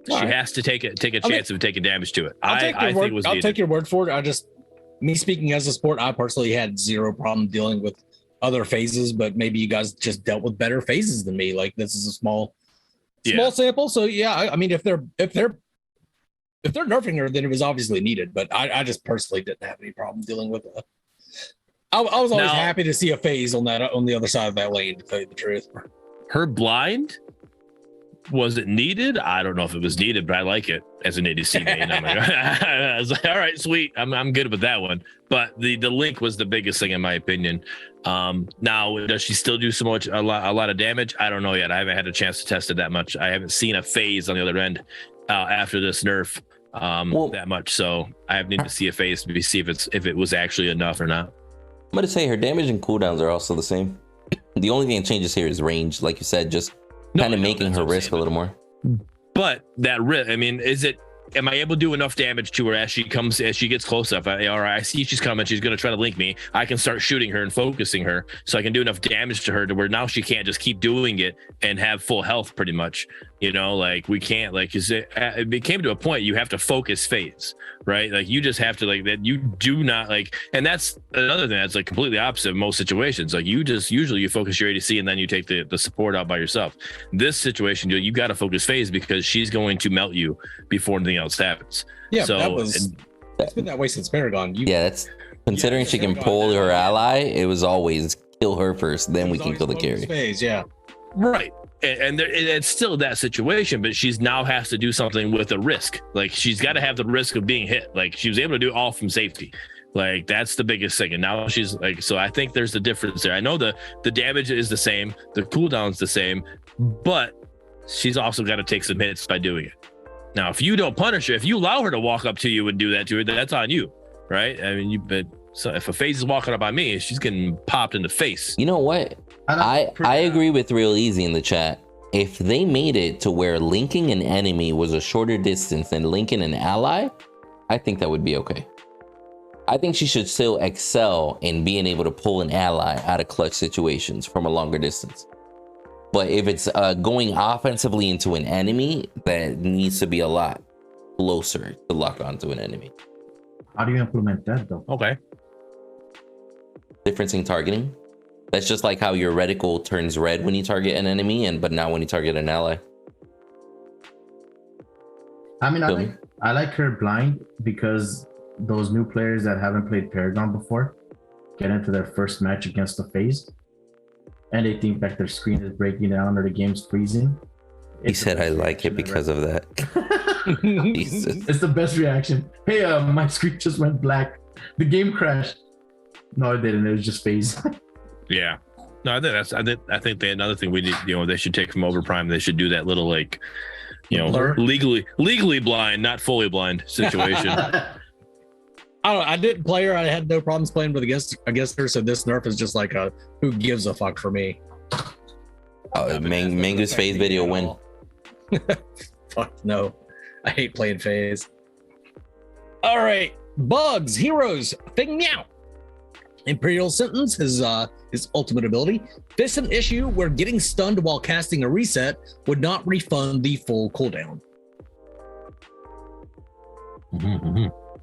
she has to take a chance of taking damage to it. I'll take your word for it. Me speaking as a sport, I personally had zero problem dealing with other phases, but maybe you guys just dealt with better phases than me. Like this is a small sample, so yeah. I mean, if they're nerfing her, then it was obviously needed. But I just personally didn't have any problem dealing with it. I was always happy to see a phase on the other side of that lane, to tell you the truth. Her blind, was it needed? I don't know if it was needed, but I like it as an ADC main. I was like, all right, sweet. I'm good with that one. But the link was the biggest thing in my opinion. Now, does she still do a lot of damage? I don't know yet. I haven't had a chance to test it that much. I haven't seen a phase on the other end after this nerf that much. So I need to see a phase to see if it was actually enough or not. I'm going to say her damage and cooldowns are also the same. The only thing that changes here is range, like you said, just kind of making her risk a little more. But that risk, I mean, am I able to do enough damage to her as she gets close enough? I see she's coming, she's going to try to link me. I can start shooting her and focusing her, so I can do enough damage to her to where now she can't just keep doing it and have full health pretty much. Like we can't, like, it came to a point you have to focus phase, right? Like you just have to, like, that you do not, like, and that's another thing that's like completely opposite of most situations. Like usually you focus your ADC and then you take the support out by yourself. This situation, you got to focus phase because she's going to melt you before anything else happens. Yeah, so it's been that way since Paragon. That's considering she can pull her ally. It was always kill her first, then we can kill the carry. Phase, yeah, right. And it's still that situation, but she's now has to do something with a risk. Like she's got to have the risk of being hit. Like she was able to do all from safety. Like that's the biggest thing. And now she's like, so I think there's a difference there. I know the damage is the same, the cooldown's the same, but she's also got to take some hits by doing it. Now, if you don't punish her, if you allow her to walk up to you and do that to her, that's on you, right? I mean, so if a phase is walking up on me, she's getting popped in the face. You know what? I agree with Real Easy in the chat. If they made it to where linking an enemy was a shorter distance than linking an ally, I think that would be okay. I think she should still excel in being able to pull an ally out of clutch situations from a longer distance. But if it's going offensively into an enemy, that needs to be a lot closer to lock onto an enemy. How do you implement that though? Okay. Difference in targeting. That's just like how your reticle turns red when you target an enemy, but not when you target an ally. I mean, I like her blind because those new players that haven't played Paragon before get into their first match against the FaZe, and they think that their screen is breaking down or the game's freezing. He said I like it because of that. Jesus. It's the best reaction. Hey, my screen just went black. The game crashed. No, it didn't. It was just FaZe. Yeah. No, I think another thing we need, they should take from Overprime. They should do that little Blur. legally blind, not fully blind situation. I didn't play her. I had no problems playing with against her. So this nerf is just like a who gives a fuck for me. Mango's FaZe video win. Fuck no. I hate playing FaZe. All right. Bugs, heroes, Thing Meow. Imperial Sentence, his ultimate ability. Fix an issue where getting stunned while casting a reset would not refund the full cooldown.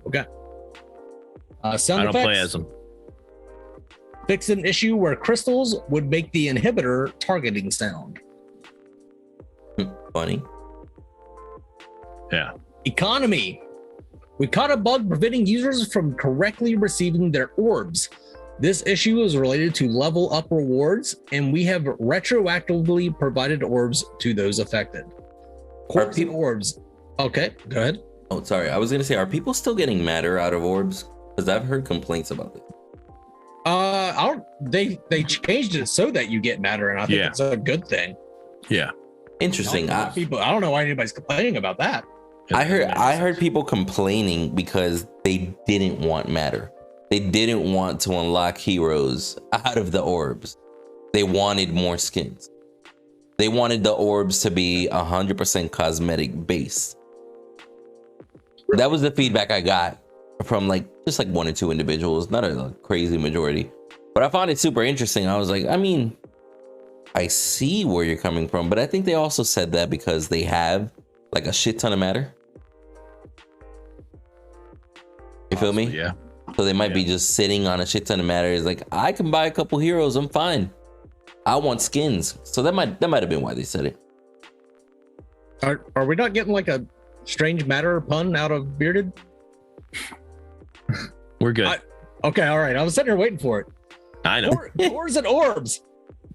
Okay. Sound I don't effects. play as him. Fix an issue where crystals would make the inhibitor targeting sound. Funny. Yeah. Economy. We caught a bug preventing users from correctly receiving their orbs. This issue is related to level up rewards, and we have retroactively provided orbs to those affected. Corpse and orbs. Okay, go ahead. Oh, sorry. I was gonna say, are people still getting matter out of orbs? Because I've heard complaints about it. They changed it so that you get matter, and I think it's a good thing. Yeah. Interesting. I don't know why anybody's complaining about that. I heard people complaining because they didn't want matter. They didn't want to unlock heroes out of the orbs. They wanted more skins. They wanted the orbs to be 100% cosmetic based. That was the feedback I got from just one or two individuals, not a crazy majority. But I found it super interesting. I was like, I mean, I see where you're coming from, but I think they also said that because they have a shit ton of matter. You feel me? Yeah. So they might be just sitting on a shit ton of matter. It's like, I can buy a couple heroes. I'm fine. I want skins. So that might have been why they said it. Are we not getting a strange matter pun out of Bearded? We're good. Okay, all right. I was sitting here waiting for it. I know. Cores and orbs.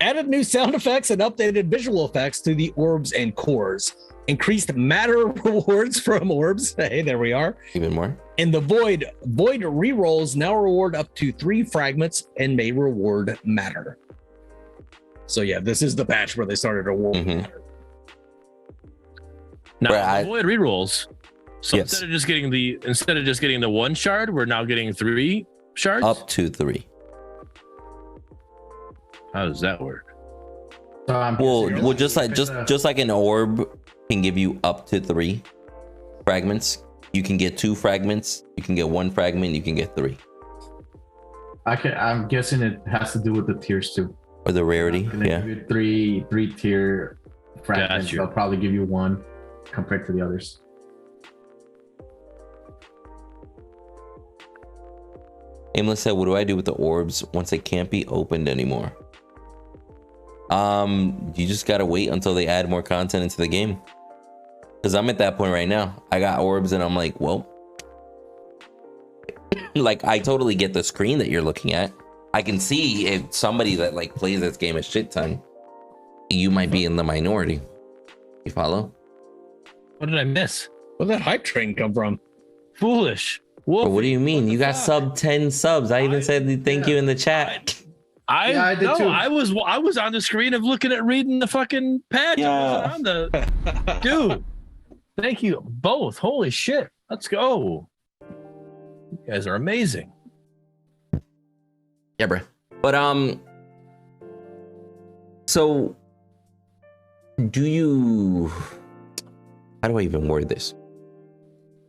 Added new sound effects and updated visual effects to the orbs and cores. Increased matter rewards from orbs. Hey, there we are. Even more. And the void rerolls now reward up to 3 fragments and may reward matter. So yeah, this is the patch where they started rewarding matter. Now void rerolls. So instead of just getting the 1 shard, we're now getting 3 shards. Up to 3. How does that work? Well, just like an orb can give you up to 3 fragments. You can get 2 fragments. You can get 1 fragment. You can get 3. I'm guessing it has to do with the tiers too. Or the rarity. Yeah. Give you 3 tier fragments. Gotcha. They'll probably give you 1 compared to the others. Aimless said, "What do I do with the orbs once they can't be opened anymore?" You just gotta wait until they add more content into the game. Because I'm at that point right now. I got orbs and I'm like, well, I totally get the screen that you're looking at. I can see if somebody that plays this game a shit ton, you might be in the minority. You follow? What did I miss? Where did that hype train come from? Foolish. What do you mean? You got sub 10 subs. I even said thank you in the chat. I did too. I was on the screen of looking at reading the fucking patch. Yeah. Dude. Thank you both. Holy shit. Let's go. You guys are amazing. Yeah, bro. But so do you, how do I even word this?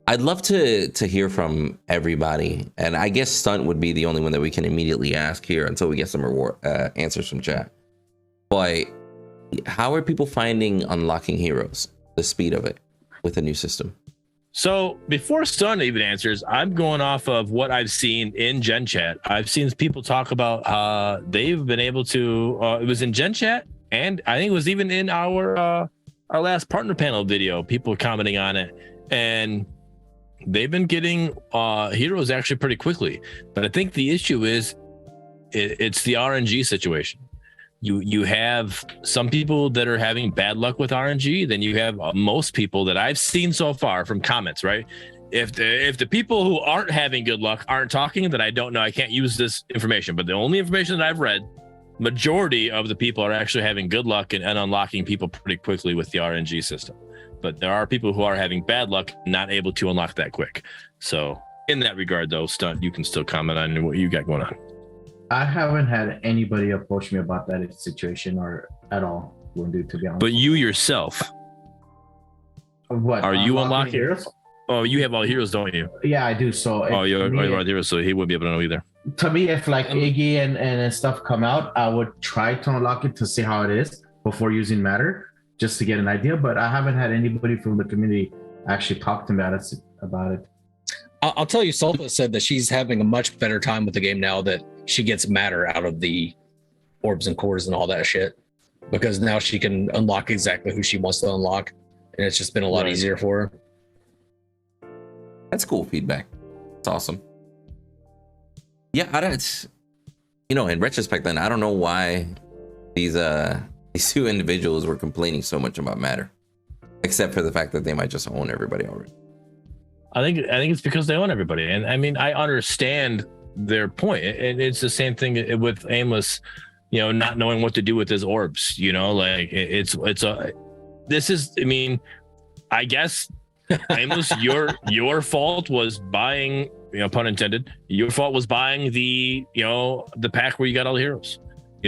I'd love to hear from everybody, and I guess Stunt would be the only one that we can immediately ask here until we get some answers from chat. But how are people finding unlocking heroes, the speed of it with the new system? So before Stunt even answers, I'm going off of what I've seen in Gen Chat. I've seen people talk about they've been able to. It was in Gen Chat, and I think it was even in our last partner panel video. People commenting on it, and they've been getting heroes actually pretty quickly. But I think the issue is it's the RNG situation. You have some people that are having bad luck with RNG. Then you have most people that I've seen so far from comments, right? If the people who aren't having good luck aren't talking, then I don't know. I can't use this information. But the only information that I've read, majority of the people are actually having good luck and unlocking people pretty quickly with the RNG system. But there are people who are having bad luck, not able to unlock that quick. So in that regard, though, Stunt, you can still comment on what you got going on. I haven't had anybody approach me about that situation or at all, Windu, to be honest. But you yourself, what are you unlocking heroes? Oh, you have all the heroes, don't you? Yeah, I do. So you're all the heroes, so he wouldn't be able to know either. To me, if like Iggy and stuff come out, I would try to unlock it to see how it is before using Matter, just to get an idea. But I haven't had anybody from the community actually talk to me about it. I'll tell you, Sulfa said that she's having a much better time with the game now that she gets Matter out of the orbs and cores and all that shit, because now she can unlock exactly who she wants to unlock, and it's just been a lot easier for her. That's cool feedback. It's awesome. Yeah, in retrospect, then I don't know why these two individuals were complaining so much about Matter, except for the fact that they might just own everybody already. I think it's because they own everybody, and I mean I understand their point, and it's the same thing with Aimless, not knowing what to do with his orbs. Like I guess Aimless, your fault was buying, pun intended, your fault was buying the the pack where you got all the heroes,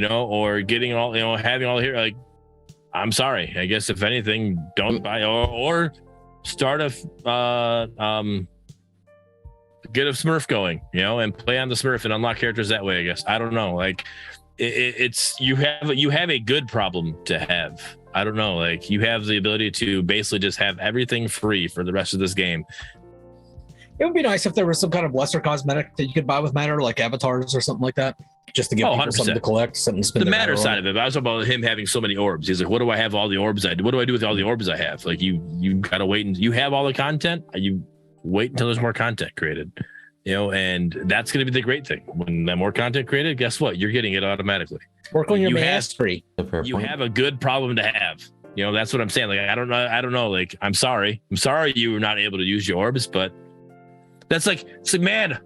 or getting all having all the heroes. Like, I'm sorry, I guess if anything, don't buy or start a get a Smurf going, and play on the Smurf and unlock characters that way. I guess I don't know. Like it's you have a good problem to have. I don't know. Like you have the ability to basically just have everything free for the rest of this game. It would be nice if there was some kind of lesser cosmetic that you could buy with Matter, like avatars or something like that, just to give people 100%. something to collect, something to spend. The Matter side of it. I was talking about him having so many orbs. He's like, what do I have all the orbs what do I do with all the orbs I have? Like you gotta wait, and you have all the content. You wait until there's more content created, and that's gonna be the great thing. When there's more content created, guess what? You're getting it automatically. Work on your mastery. You have a good problem to have. That's what I'm saying. Like I don't know. Like I'm sorry you were not able to use your orbs, but that's like, man,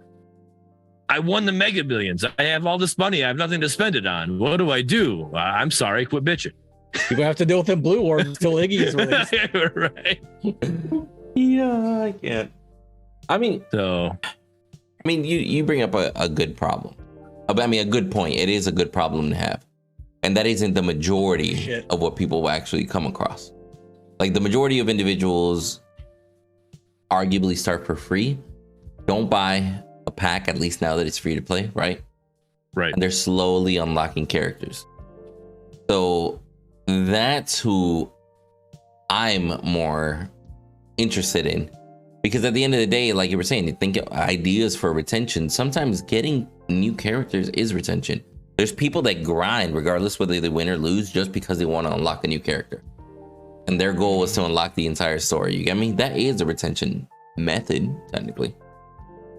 I won the Mega Millions. I have all this money. I have nothing to spend it on. What do I do? I'm sorry. Quit bitching. You're gonna have to deal with them blue orbs until Iggy is released. Right. Yeah, I can't. You bring up a good problem. A good point. It is a good problem to have. And that isn't the majority of what people will actually come across. Like the majority of individuals arguably start for free, don't buy a pack, at least now that it's free to play, right? Right. And they're slowly unlocking characters. So that's who I'm more interested in. Because at the end of the day, like you were saying, you think of ideas for retention. Sometimes getting new characters is retention. There's people that grind regardless whether they win or lose just because they want to unlock a new character. And their goal was to unlock the entire story. You get me? That is a retention method, technically.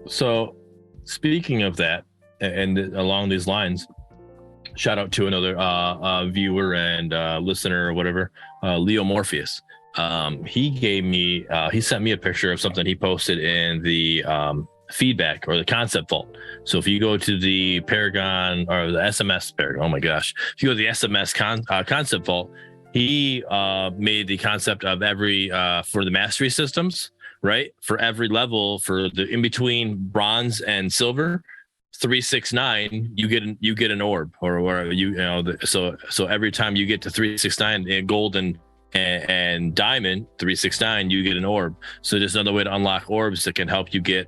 So speaking of that, and along these lines, shout out to another viewer and listener or whatever, Leo Morpheus. He sent me a picture of something he posted in the feedback or the concept vault. So if you go to the Paragon or the SMS Paragon, oh my gosh, if you go to the SMS concept vault, he made the concept of every for the mastery systems, right? For every level, for the in between bronze and silver, 369, you get an orb, or so every time you get to 369 in gold and diamond 369, you get an orb. So there's another way to unlock orbs that can help you get,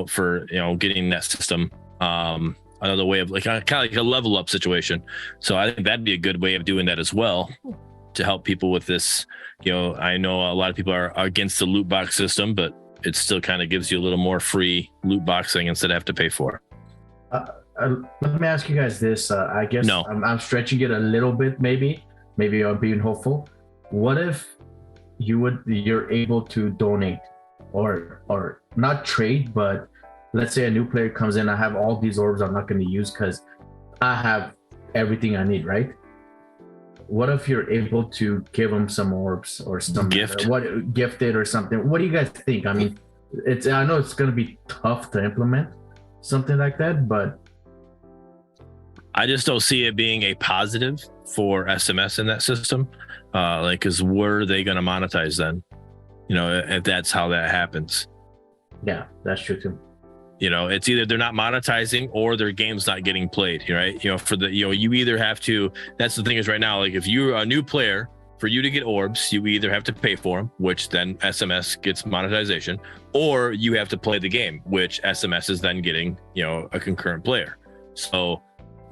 for getting that system. Another way of kind of like a level up situation. So I think that'd be a good way of doing that as well, to help people with this. I know a lot of people are against the loot box system, but it still kind of gives you a little more free loot boxing instead of have to pay for it. Let me ask you guys this. I guess No. I'm stretching it a little bit. Maybe I'm being hopeful. What if you're able to donate or not trade, but let's say a new player comes in, I have all these orbs I'm not going to use because I have everything I need, right? What if you're able to give them some orbs or some gifted or something? What do you guys think? I mean, I know it's going to be tough to implement something like that, but I just don't see it being a positive for SMS in that system. Because were they going to monetize then? If that's how that happens. Yeah, that's true too. It's either they're not monetizing or their game's not getting played, right? You either have to, that's the thing is right now, like if you're a new player, for you to get orbs, you either have to pay for them, which then SMS gets monetization, or you have to play the game, which SMS is then getting, a concurrent player. So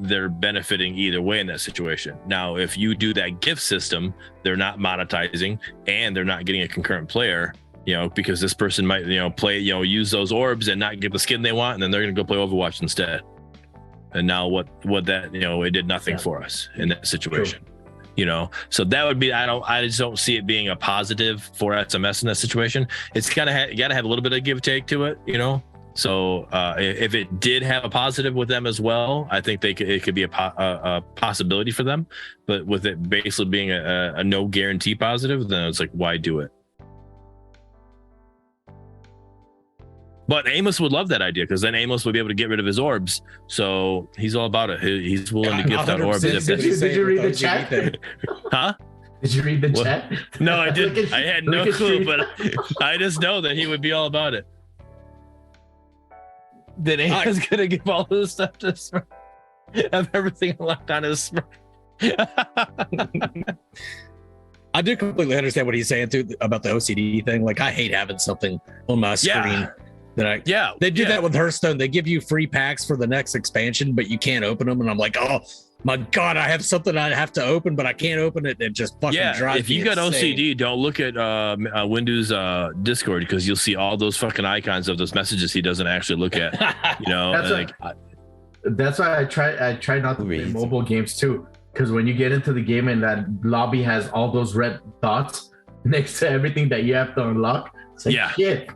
they're benefiting either way in that situation. Now, if you do that gift system, they're not monetizing and they're not getting a concurrent player, because this person might, play, use those orbs and not get the skin they want, and then they're going to go play Overwatch instead. And now what that, it did nothing for us in that situation. True. So that would be, I just don't see it being a positive for SMS in that situation. It's got to have a little bit of give take to it, So if it did have a positive with them as well, I think it could be a possibility for them. But with it basically being a no guarantee positive, then it's like, why do it? But Amos would love that idea because then Amos would be able to get rid of his orbs. So he's all about it. He's willing to gift out orbs. Did you read the chat? Huh? Did you read the chat? No, I didn't. I had no clue, but I just know that he would be all about it. That Amos going to give all this stuff to Smurf. Have everything locked on his Smurf. I do completely understand what he's saying too about the OCD thing. Like I hate having something on my screen. They do that with Hearthstone. They give you free packs for the next expansion, but you can't open them. And I'm like, oh my God, I have something I have to open, but I can't open it. And it just fucking drives me insane. If you got OCD, don't look at Windu's Discord because you'll see all those fucking icons of those messages he doesn't actually look at. That's why I try not to play mobile games too. Because when you get into the game and that lobby has all those red dots next to everything that you have to unlock, it's like shit.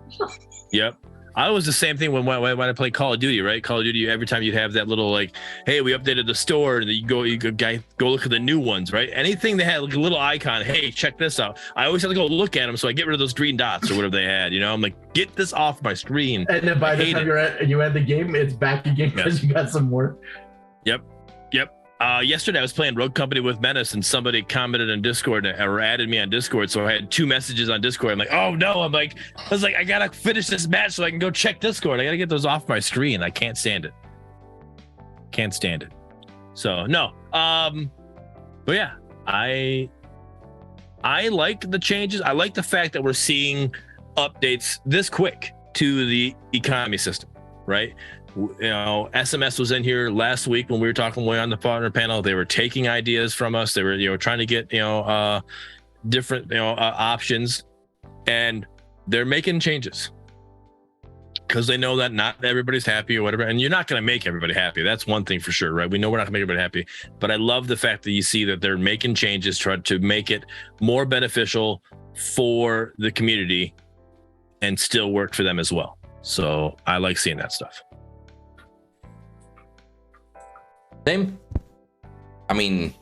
Yep. I was the same thing when I played Call of Duty, right? Call of Duty, every time you'd have that little like, hey, we updated the store, and you go look at the new ones, right? Anything that had like a little icon, hey, check this out. I always have to go look at them, so I get rid of those green dots or whatever they had. I'm like, get this off my screen. And then by the time you end the game, it's back again because you got some more. Yep. Yesterday I was playing Rogue Company with Menace and somebody commented on Discord or added me on Discord. So I had 2 messages on Discord. I'm like, oh no. I was like, I got to finish this match so I can go check Discord. I got to get those off my screen. I can't stand it. So no. But yeah, I like the changes. I like the fact that we're seeing updates this quick to the economy system, right? SMS was in here last week when we were talking way on the partner panel. They were taking ideas from us. They were, trying to get, different, options, and they're making changes because they know that not everybody's happy or whatever. And you're not going to make everybody happy. That's one thing for sure, right? We know we're not going to make everybody happy, but I love the fact that you see that they're making changes to make it more beneficial for the community and still work for them as well. So I like seeing that stuff. Same. I mean,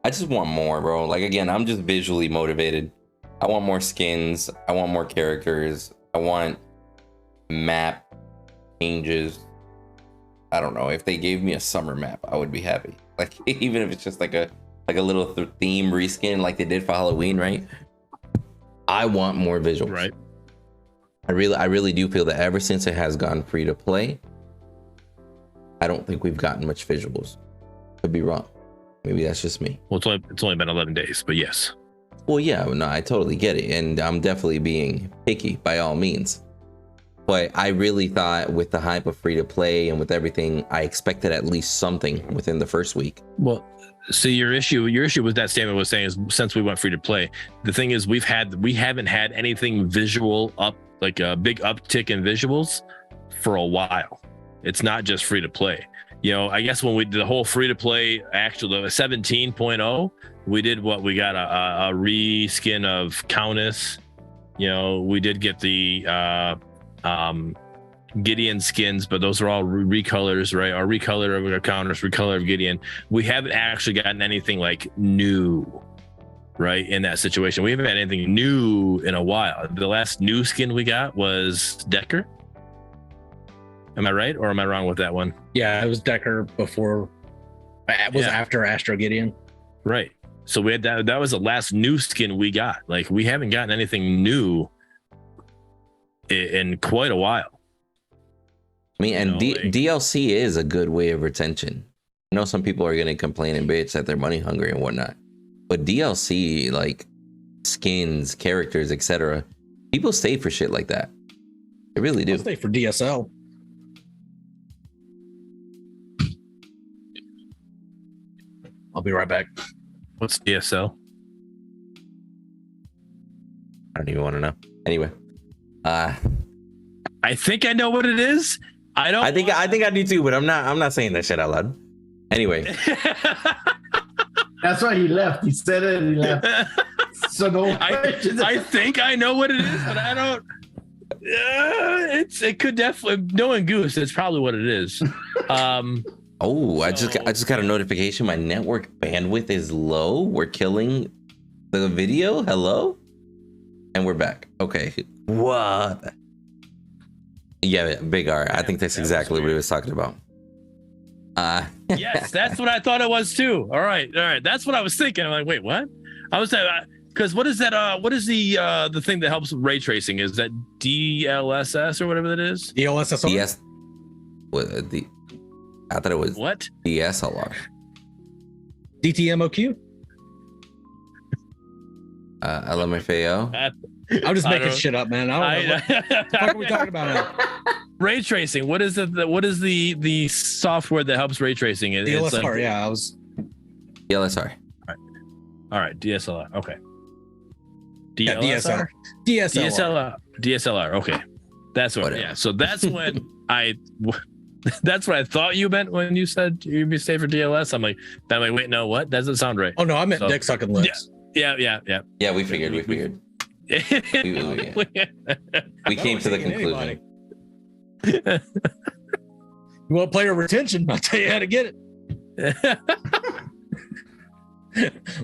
I just want more, bro. Like, again, I'm just visually motivated. I want more skins. I want more characters. I want map changes. I don't know. If they gave me a summer map, I would be happy. Like, even if it's just like a little theme reskin like they did for Halloween, right? I want more visuals. Right. I really do feel that ever since it has gone free to play, I don't think we've gotten much visuals. Could be wrong. Maybe that's just me. Well, it's only been 11 days, but yes. Well, yeah, no, I totally get it. And I'm definitely being picky by all means. But I really thought with the hype of free to play and with everything, I expected at least something within the first week. Well, see, your issue with that statement was saying is since we went free to play, the thing is we haven't had anything visual up, like a big uptick in visuals for a while. It's not just free to play. I guess when we did the whole free to play, actually the 17.0, we did what we got a reskin of Countess, we did get the Gideon skins, but those are all recolors, right? Our recolor of our counters, recolor of Gideon. We haven't actually gotten anything like new, right? In that situation, we haven't had anything new in a while. The last new skin we got was Decker. Am I right, or am I wrong with that one? Yeah, it was Decker before. It was after Astro Gideon. Right. So we had that. That was the last new skin we got. Like, we haven't gotten anything new in quite a while. I mean, and DLC is a good way of retention. I know some people are going to complain and bitch that they're money hungry and whatnot, but DLC, like skins, characters, etc., people stay for shit like that. They really do. I'll stay for DSL. I'll be right back. What's DSL? I don't even want to know. Anyway, I think I know what it is. I think I do too, but I'm not saying that shit out loud. Anyway, that's why he left. He said it and he left. So no, I think I know what it is, but I don't. It could definitely, knowing Goose, it's probably what it is. I just got a notification. My network bandwidth is low. We're killing the video. Hello, and we're back. Okay, what? Yeah, Big R. I think that's exactly what he was talking about. Yes, that's what I thought it was too. All right. That's what I was thinking. I'm like, wait, what? I was because what is that? What is the thing that helps with ray tracing? Is that DLSS or whatever that is? DLSS. DS. I thought it was what? DSLR. DTMOQ. LMFAO. I'm just making shit up, man. I don't know. What the fuck are we talking about now? Ray tracing. What is it? What is the software that helps ray tracing? DLSR. Like, yeah, I was. DLSR. All right. DSLR. Okay. DSLR. DSLR. Okay. That's what. Whatever. Yeah. So that's when that's what I thought you meant when you said you stay for DLS. I'm like, wait, no, what? That doesn't sound right. Oh no, I meant dick sucking lips. Yeah. Yeah, we figured. We came to the conclusion. You want player retention? I'll tell you how to get it.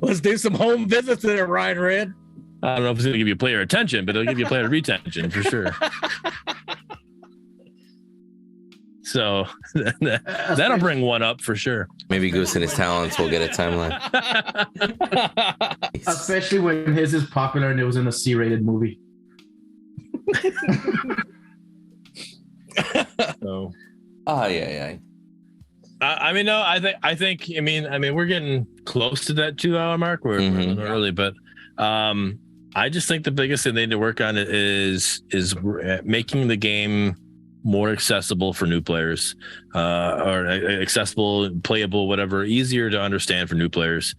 Let's do some home visits there, Ryan Red. I don't know if it's going to give you player attention, but it'll give you player retention for sure. So that'll bring one up for sure. Maybe Goose and his talents will get a timeline. Especially when his is popular and it was in a C-rated movie. So, yeah. I mean, no, I think, we're getting close to that 2 hour mark. We're a little early, but I just think the biggest thing they need to work on is making the game more accessible for new players, or accessible, playable, whatever, easier to understand for new players,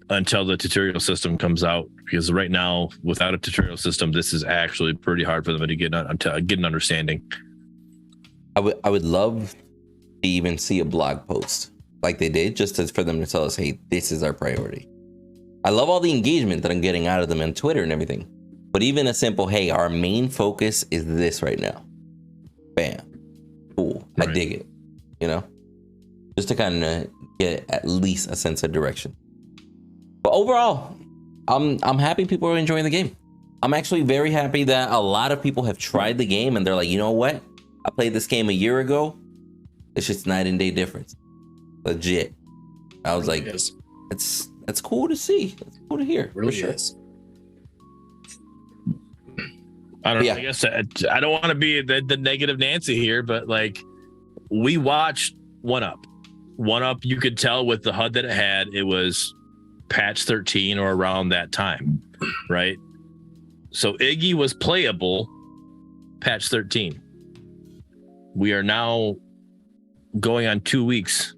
until the tutorial system comes out. Because right now, without a tutorial system, this is actually pretty hard for them to get an understanding. I would love to even see a blog post like they did, just for them to tell us, hey, this is our priority. I love all the engagement that I'm getting out of them on Twitter and everything. But even a simple, hey, our main focus is this right now. Bam. Cool. Right. I dig it. Just to kind of get at least a sense of direction. But overall, I'm happy people are enjoying the game. I'm actually very happy that a lot of people have tried the game and they're like, you know what? I played this game a year ago. It's just night and day difference. Legit. I was like, that's cool to see. That's cool to hear. Really for sure. Is. I don't know. I guess I don't want to be the negative Nancy here, but like, we watched One Up. One Up, you could tell with the HUD that it had, it was patch 13 or around that time, right? So Iggy was playable patch 13. We are now going on 2 weeks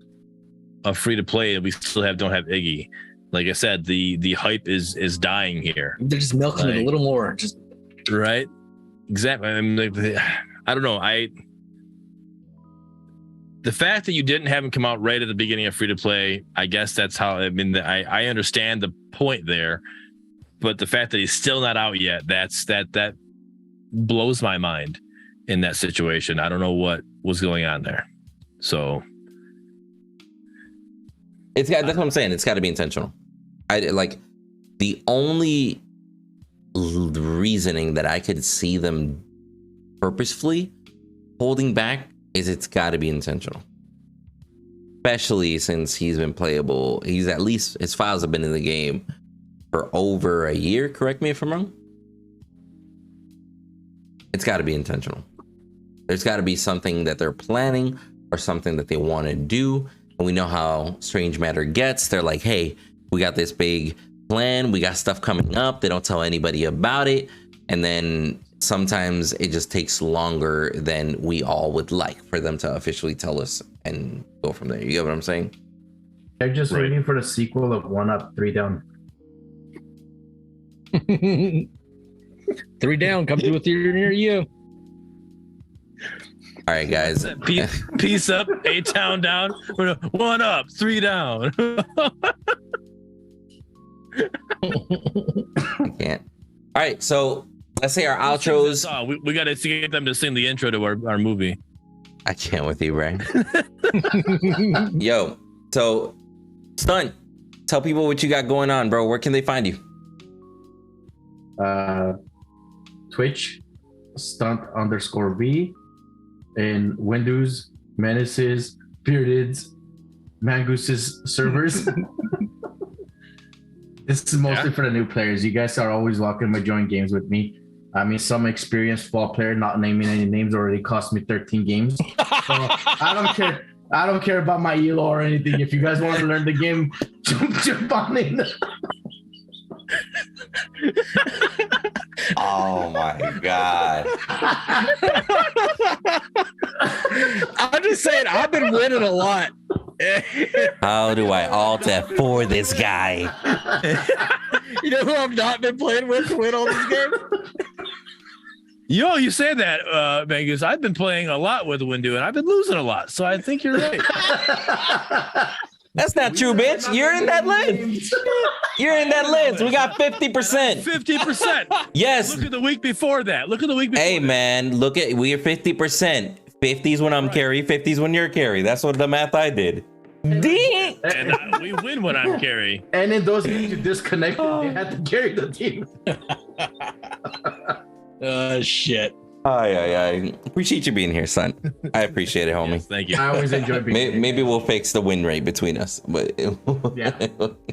of free to play, and we still don't have Iggy. Like I said, the hype is dying here. They're just milking it a little more. Just right. Exactly. I don't know. The fact that you didn't have him come out right at the beginning of free to play, I guess that's how. I understand the point there, But the fact that he's still not out yet, that blows my mind in that situation. I don't know what was going on there. So that's what I'm saying. It's got to be intentional. The only reasoning that I could see them purposefully holding back is it's got to be intentional. Especially since he's been playable. He's at least, his files have been in the game for over a year. Correct me if I'm wrong. It's got to be intentional. There's got to be something that they're planning or something that they want to do. And we know how Strange Matter gets. They're like, hey, we got this big plan. We got stuff coming up. They don't tell anybody about it. And then sometimes it just takes longer than we all would like for them to officially tell us and go from there. You get what I'm saying? They're just waiting for the sequel of 1 Up, 3 Down. 3 Down, come to a theater near you. All right, guys. Peace up, 8 town down. 1 up, 3 down. I can't. All right, so let's say our outros. We got to get them to sing the intro to our movie. I can't with you, Ray. Yo, so Stunt, tell people what you got going on, bro. Where can they find you? Twitch, stunt_V, and Windu's, Menaces, Bearded's, Mangoose's servers. This is mostly for the new players. You guys are always welcome to join games with me. I mean, some experienced fall player, not naming any names, already cost me 13 games. So I don't care. I don't care about my ELO or anything. If you guys want to learn the game, jump on in. Oh my God. I'm just saying, I've been winning a lot. How do I alt F4 this guy? You know who I've not been playing with to win all these games? Yo, you say that, Mangus. I've been playing a lot with Windu, and I've been losing a lot. So I think you're right. That's not true, bitch. You're in that list. You're in that list. We got 50%. 50%. Yes. Look at the week before that. Look at the week before. Hey, man, look at, we are 50%. 50s when I'm carry, 50s when you're carry. That's what the math I did. Ding! And we win when I'm carry. And in those games you disconnected, they had to carry the team. Shit. I appreciate you being here, son. I appreciate it, homie. Yes, thank you. I always enjoy being here. Maybe we'll fix the win rate between us, but Yeah.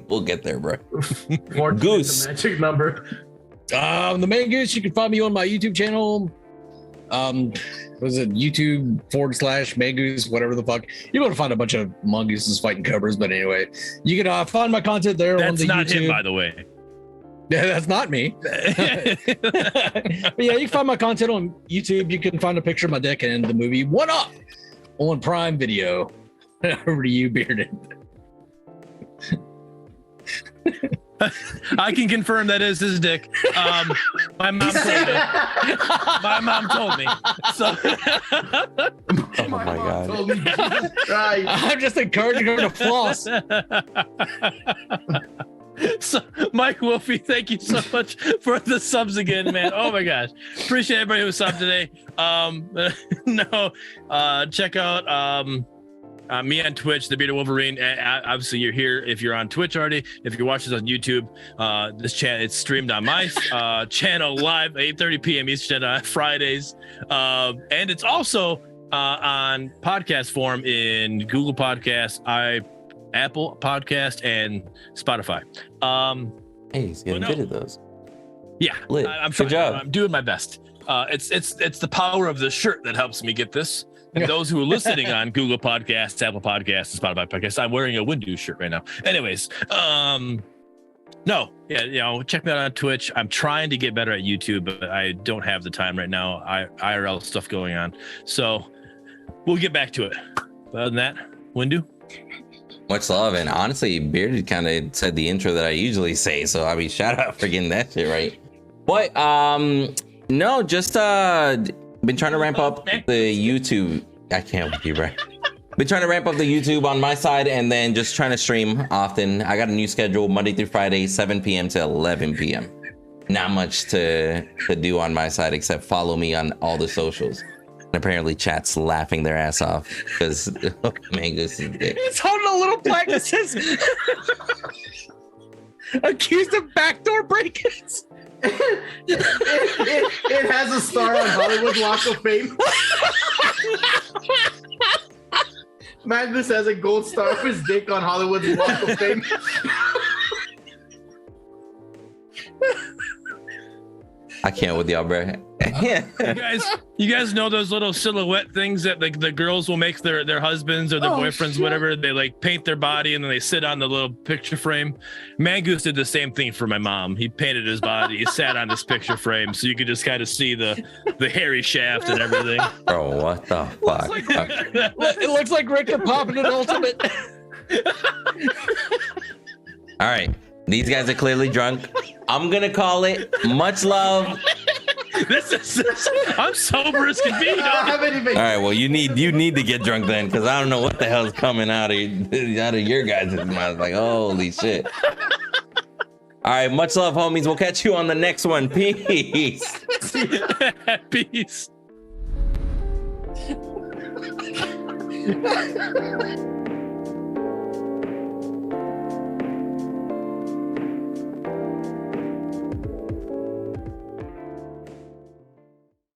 we'll get there, bro. 14 Goose. is the magic number. The main Goose, you can find me on my YouTube channel. Was it YouTube/Mangoose, whatever the fuck? You're going to find a bunch of mongooses fighting cobras, but anyway, you can find my content there. That's on the not YouTube. him, by the way. Yeah, that's not me. But yeah, you can find my content on YouTube. You can find a picture of my dick and the movie 1 Up on Prime Video. Over to you, Bearded. I can confirm that is his dick. My mom told me. My mom told me. So Oh my God. Told me, Jesus Christ. I'm just encouraging her to floss. So, Mike Wolfie, thank you so much for the subs again, man. Oh my gosh, appreciate everybody who subbed today. Check out me on Twitch, The Bearded Wolverine. Obviously, you're here if you're on Twitch already. If you're watching this on YouTube, this channel it's streamed on my channel live 8:30 p.m. Eastern on Fridays, and it's also on podcast form in Google Podcasts, Apple Podcast, and Spotify. Hey, he's getting good at those. Yeah, Lit. I'm Good trying. job. I'm doing my best. It's the power of the shirt that helps me get this. And those who are listening on Google Podcasts, Apple Podcasts, and Spotify Podcasts, I'm wearing a Windu shirt right now. Anyways, check me out on Twitch. I'm trying to get better at YouTube, but I don't have the time right now. IRL stuff going on, so we'll get back to it. But other than that, Windu. Much love, and honestly, Bearded kind of said the intro that I usually say, so I mean, shout out for getting that shit right. But no, just been trying to ramp up the YouTube. I can't with you, bro. Been trying to ramp up the YouTube on my side and then just trying to stream often. I got a new schedule Monday through Friday, 7 p.m. to 11 p.m. Not much to do on my side except follow me on all the socials. And apparently chat's laughing their ass off because Mangus is dead. It's holding a little plaque that says accused of backdoor break-ins. It has a star on Hollywood Walk of Fame. Magnus has a gold star of his dick on Hollywood's Walk of Fame. I can't with y'all, bro. You guys know those little silhouette things that the girls will make their husbands or their boyfriends, whatever. They like paint their body and then they sit on the little picture frame. Mangoose did the same thing for my mom. He painted his body. He sat on this picture frame so you could just kind of see the hairy shaft and everything. Bro, what the fuck? It looks like Richter popping an ultimate. All right, these guys are clearly drunk. I'm gonna call it. Much love. I'm sober as can be. I don't have anything. All right, well, you need to get drunk then, because I don't know what the hell's coming out of your guys' mouth. Like, holy shit. All right, much love, homies. We'll catch you on the next one. Peace. Peace.